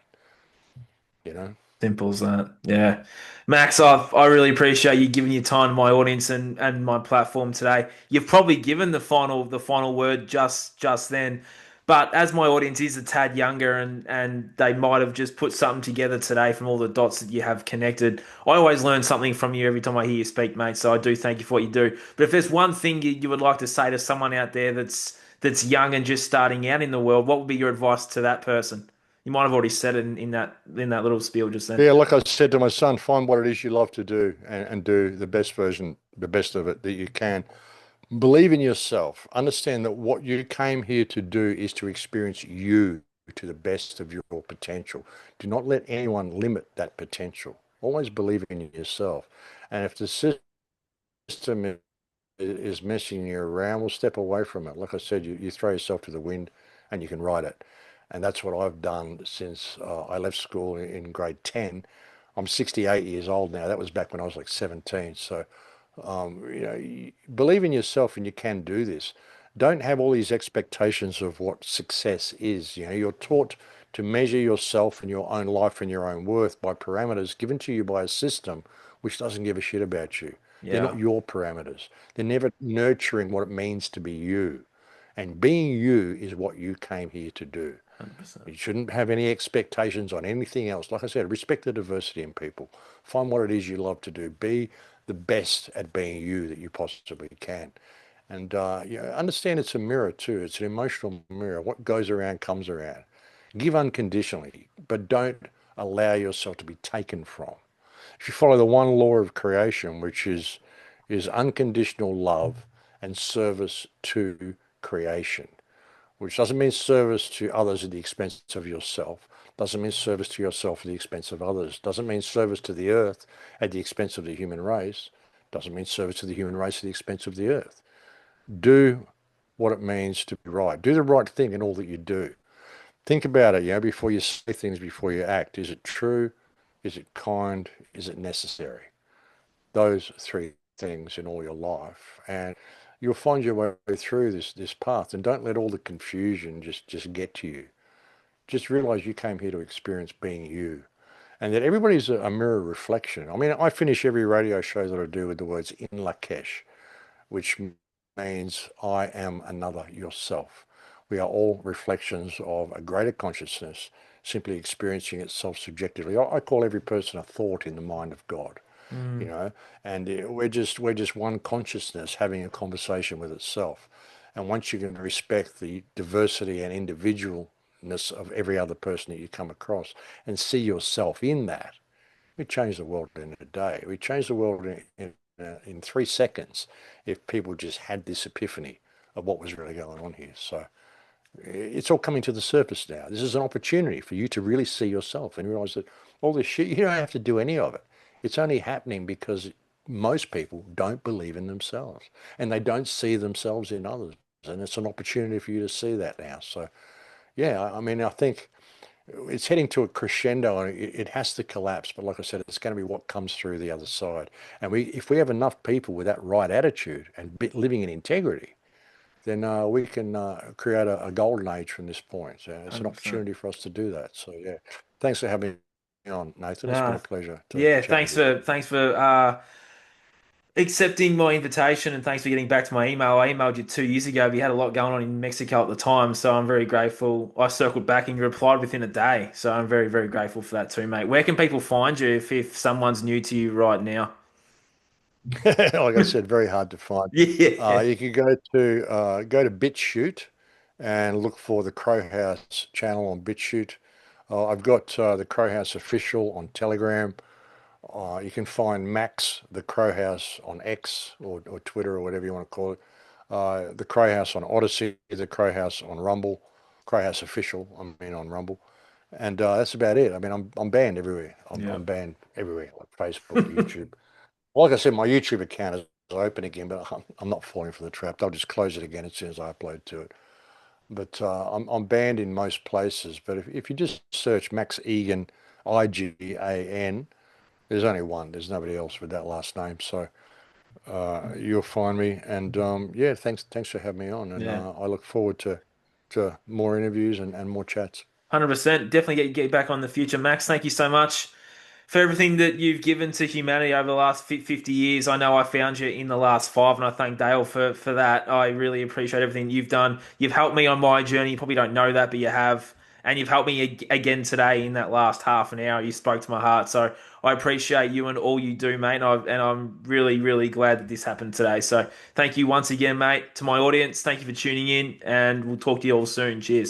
you know? Simple as that. Yeah. Max, I really appreciate you giving your time to my audience and my platform today. You've probably given the final word just then. But as my audience is a tad younger and they might have just put something together today from all the dots that you have connected, I always learn something from you every time I hear you speak, mate. So I do thank you for what you do. But if there's one thing you would like to say to someone out there that's young and just starting out in the world, what would be your advice to that person? You might have already said it in that little spiel just then. Yeah, like I said to my son, find what it is you love to do and do the best version, the best of it that you can. Believe in yourself. Understand that what you came here to do is to experience you to the best of your potential. Do not let anyone limit that potential. Always believe in yourself. And if the system is messing you around, well, step away from it. Like I said, you throw yourself to the wind and you can ride it. And that's what I've done since I left school in grade 10. I'm 68 years old now. That was back when I was like 17. So, believe in yourself and you can do this. Don't have all these expectations of what success is. You're taught to measure yourself and your own life and your own worth by parameters given to you by a system which doesn't give a shit about you. They're not Yeah, your parameters. They're never nurturing what it means to be you. And being you is what you came here to do. 100%. You shouldn't have any expectations on anything else. Like I said, respect the diversity in people. Find what it is you love to do. Be the best at being you that you possibly can. And understand it's a mirror too. It's an emotional mirror. What goes around comes around. Give unconditionally, but don't allow yourself to be taken from. If you follow the one law of creation, which is unconditional love and service to creation, which doesn't mean service to others at the expense of yourself, doesn't mean service to yourself at the expense of others, doesn't mean service to the earth at the expense of the human race, doesn't mean service to the human race at the expense of the earth. Do what it means to be right. Do the right thing in all that you do. Think about it, before you say things, before you act. Is it true? Is it kind? Is it necessary? Those three things in all your life, and you'll find your way through this path. And don't let all the confusion just get to you. Just realize you came here to experience being you, and that everybody's a mirror reflection. I mean, I finish every radio show that I do with the words "in Lakesh," which means I am another yourself. We are all reflections of a greater consciousness, simply experiencing itself subjectively. I call every person a thought in the mind of God, you Mm, know, and we're just one consciousness having a conversation with itself. And once you can respect the diversity and individualness of every other person that you come across and see yourself in that, we change the world in a day. We change the world in 3 seconds if people just had this epiphany of what was really going on here. So it's all coming to the surface now. This is an opportunity for you to really see yourself and realize that all this shit, you don't have to do any of it. It's only happening because most people don't believe in themselves and they don't see themselves in others. And it's an opportunity for you to see that now. So, yeah, I mean, I think it's heading to a crescendo and it has to collapse. But like I said, it's going to be what comes through the other side. And if we have enough people with that right attitude and living in integrity, then we can create a golden age from this point. So it's an 100%. opportunity for us to do that. So yeah, thanks for having me on, Nathan. It's been Nah, a pleasure to yeah, chat with you. thanks for accepting my invitation and thanks for getting back to my email. I emailed you 2 years ago. We had a lot going on in Mexico at the time, so I'm very grateful. I circled back and you replied within a day, so I'm very, very grateful for that too, mate. Where can people find you if someone's new to you right now? Like I said, very hard to find. Yeah, You can go to BitChute and look for the Crowhouse channel on BitChute. I've got the Crowhouse official on Telegram. You can find Max the Crowhouse on X or Twitter or whatever you want to call it. The Crowhouse on Odyssey, the Crowhouse on Rumble, Crowhouse official. I mean on Rumble, and that's about it. I mean I'm banned everywhere. I'm, yeah. I'm banned everywhere, like Facebook, YouTube. Like I said, my YouTube account is open again, but I'm not falling for the trap. They'll just close it again as soon as I upload to it. But I'm banned in most places. But if you just search Max Egan, Igan, there's only one. There's nobody else with that last name. So you'll find me. And yeah, thanks for having me on. And Yeah. I look forward to more interviews and more chats. 100%. Definitely get back on the future, Max. Thank you so much for everything that you've given to humanity over the last 50 years. I know I found you in the last five, and I thank Dale for that. I really appreciate everything you've done. You've helped me on my journey. You probably don't know that, but you have. And you've helped me again today in that last half an hour. You spoke to my heart. So I appreciate you and all you do, mate. And I'm really, really glad that this happened today. So thank you once again, mate. To my audience, thank you for tuning in, and we'll talk to you all soon. Cheers.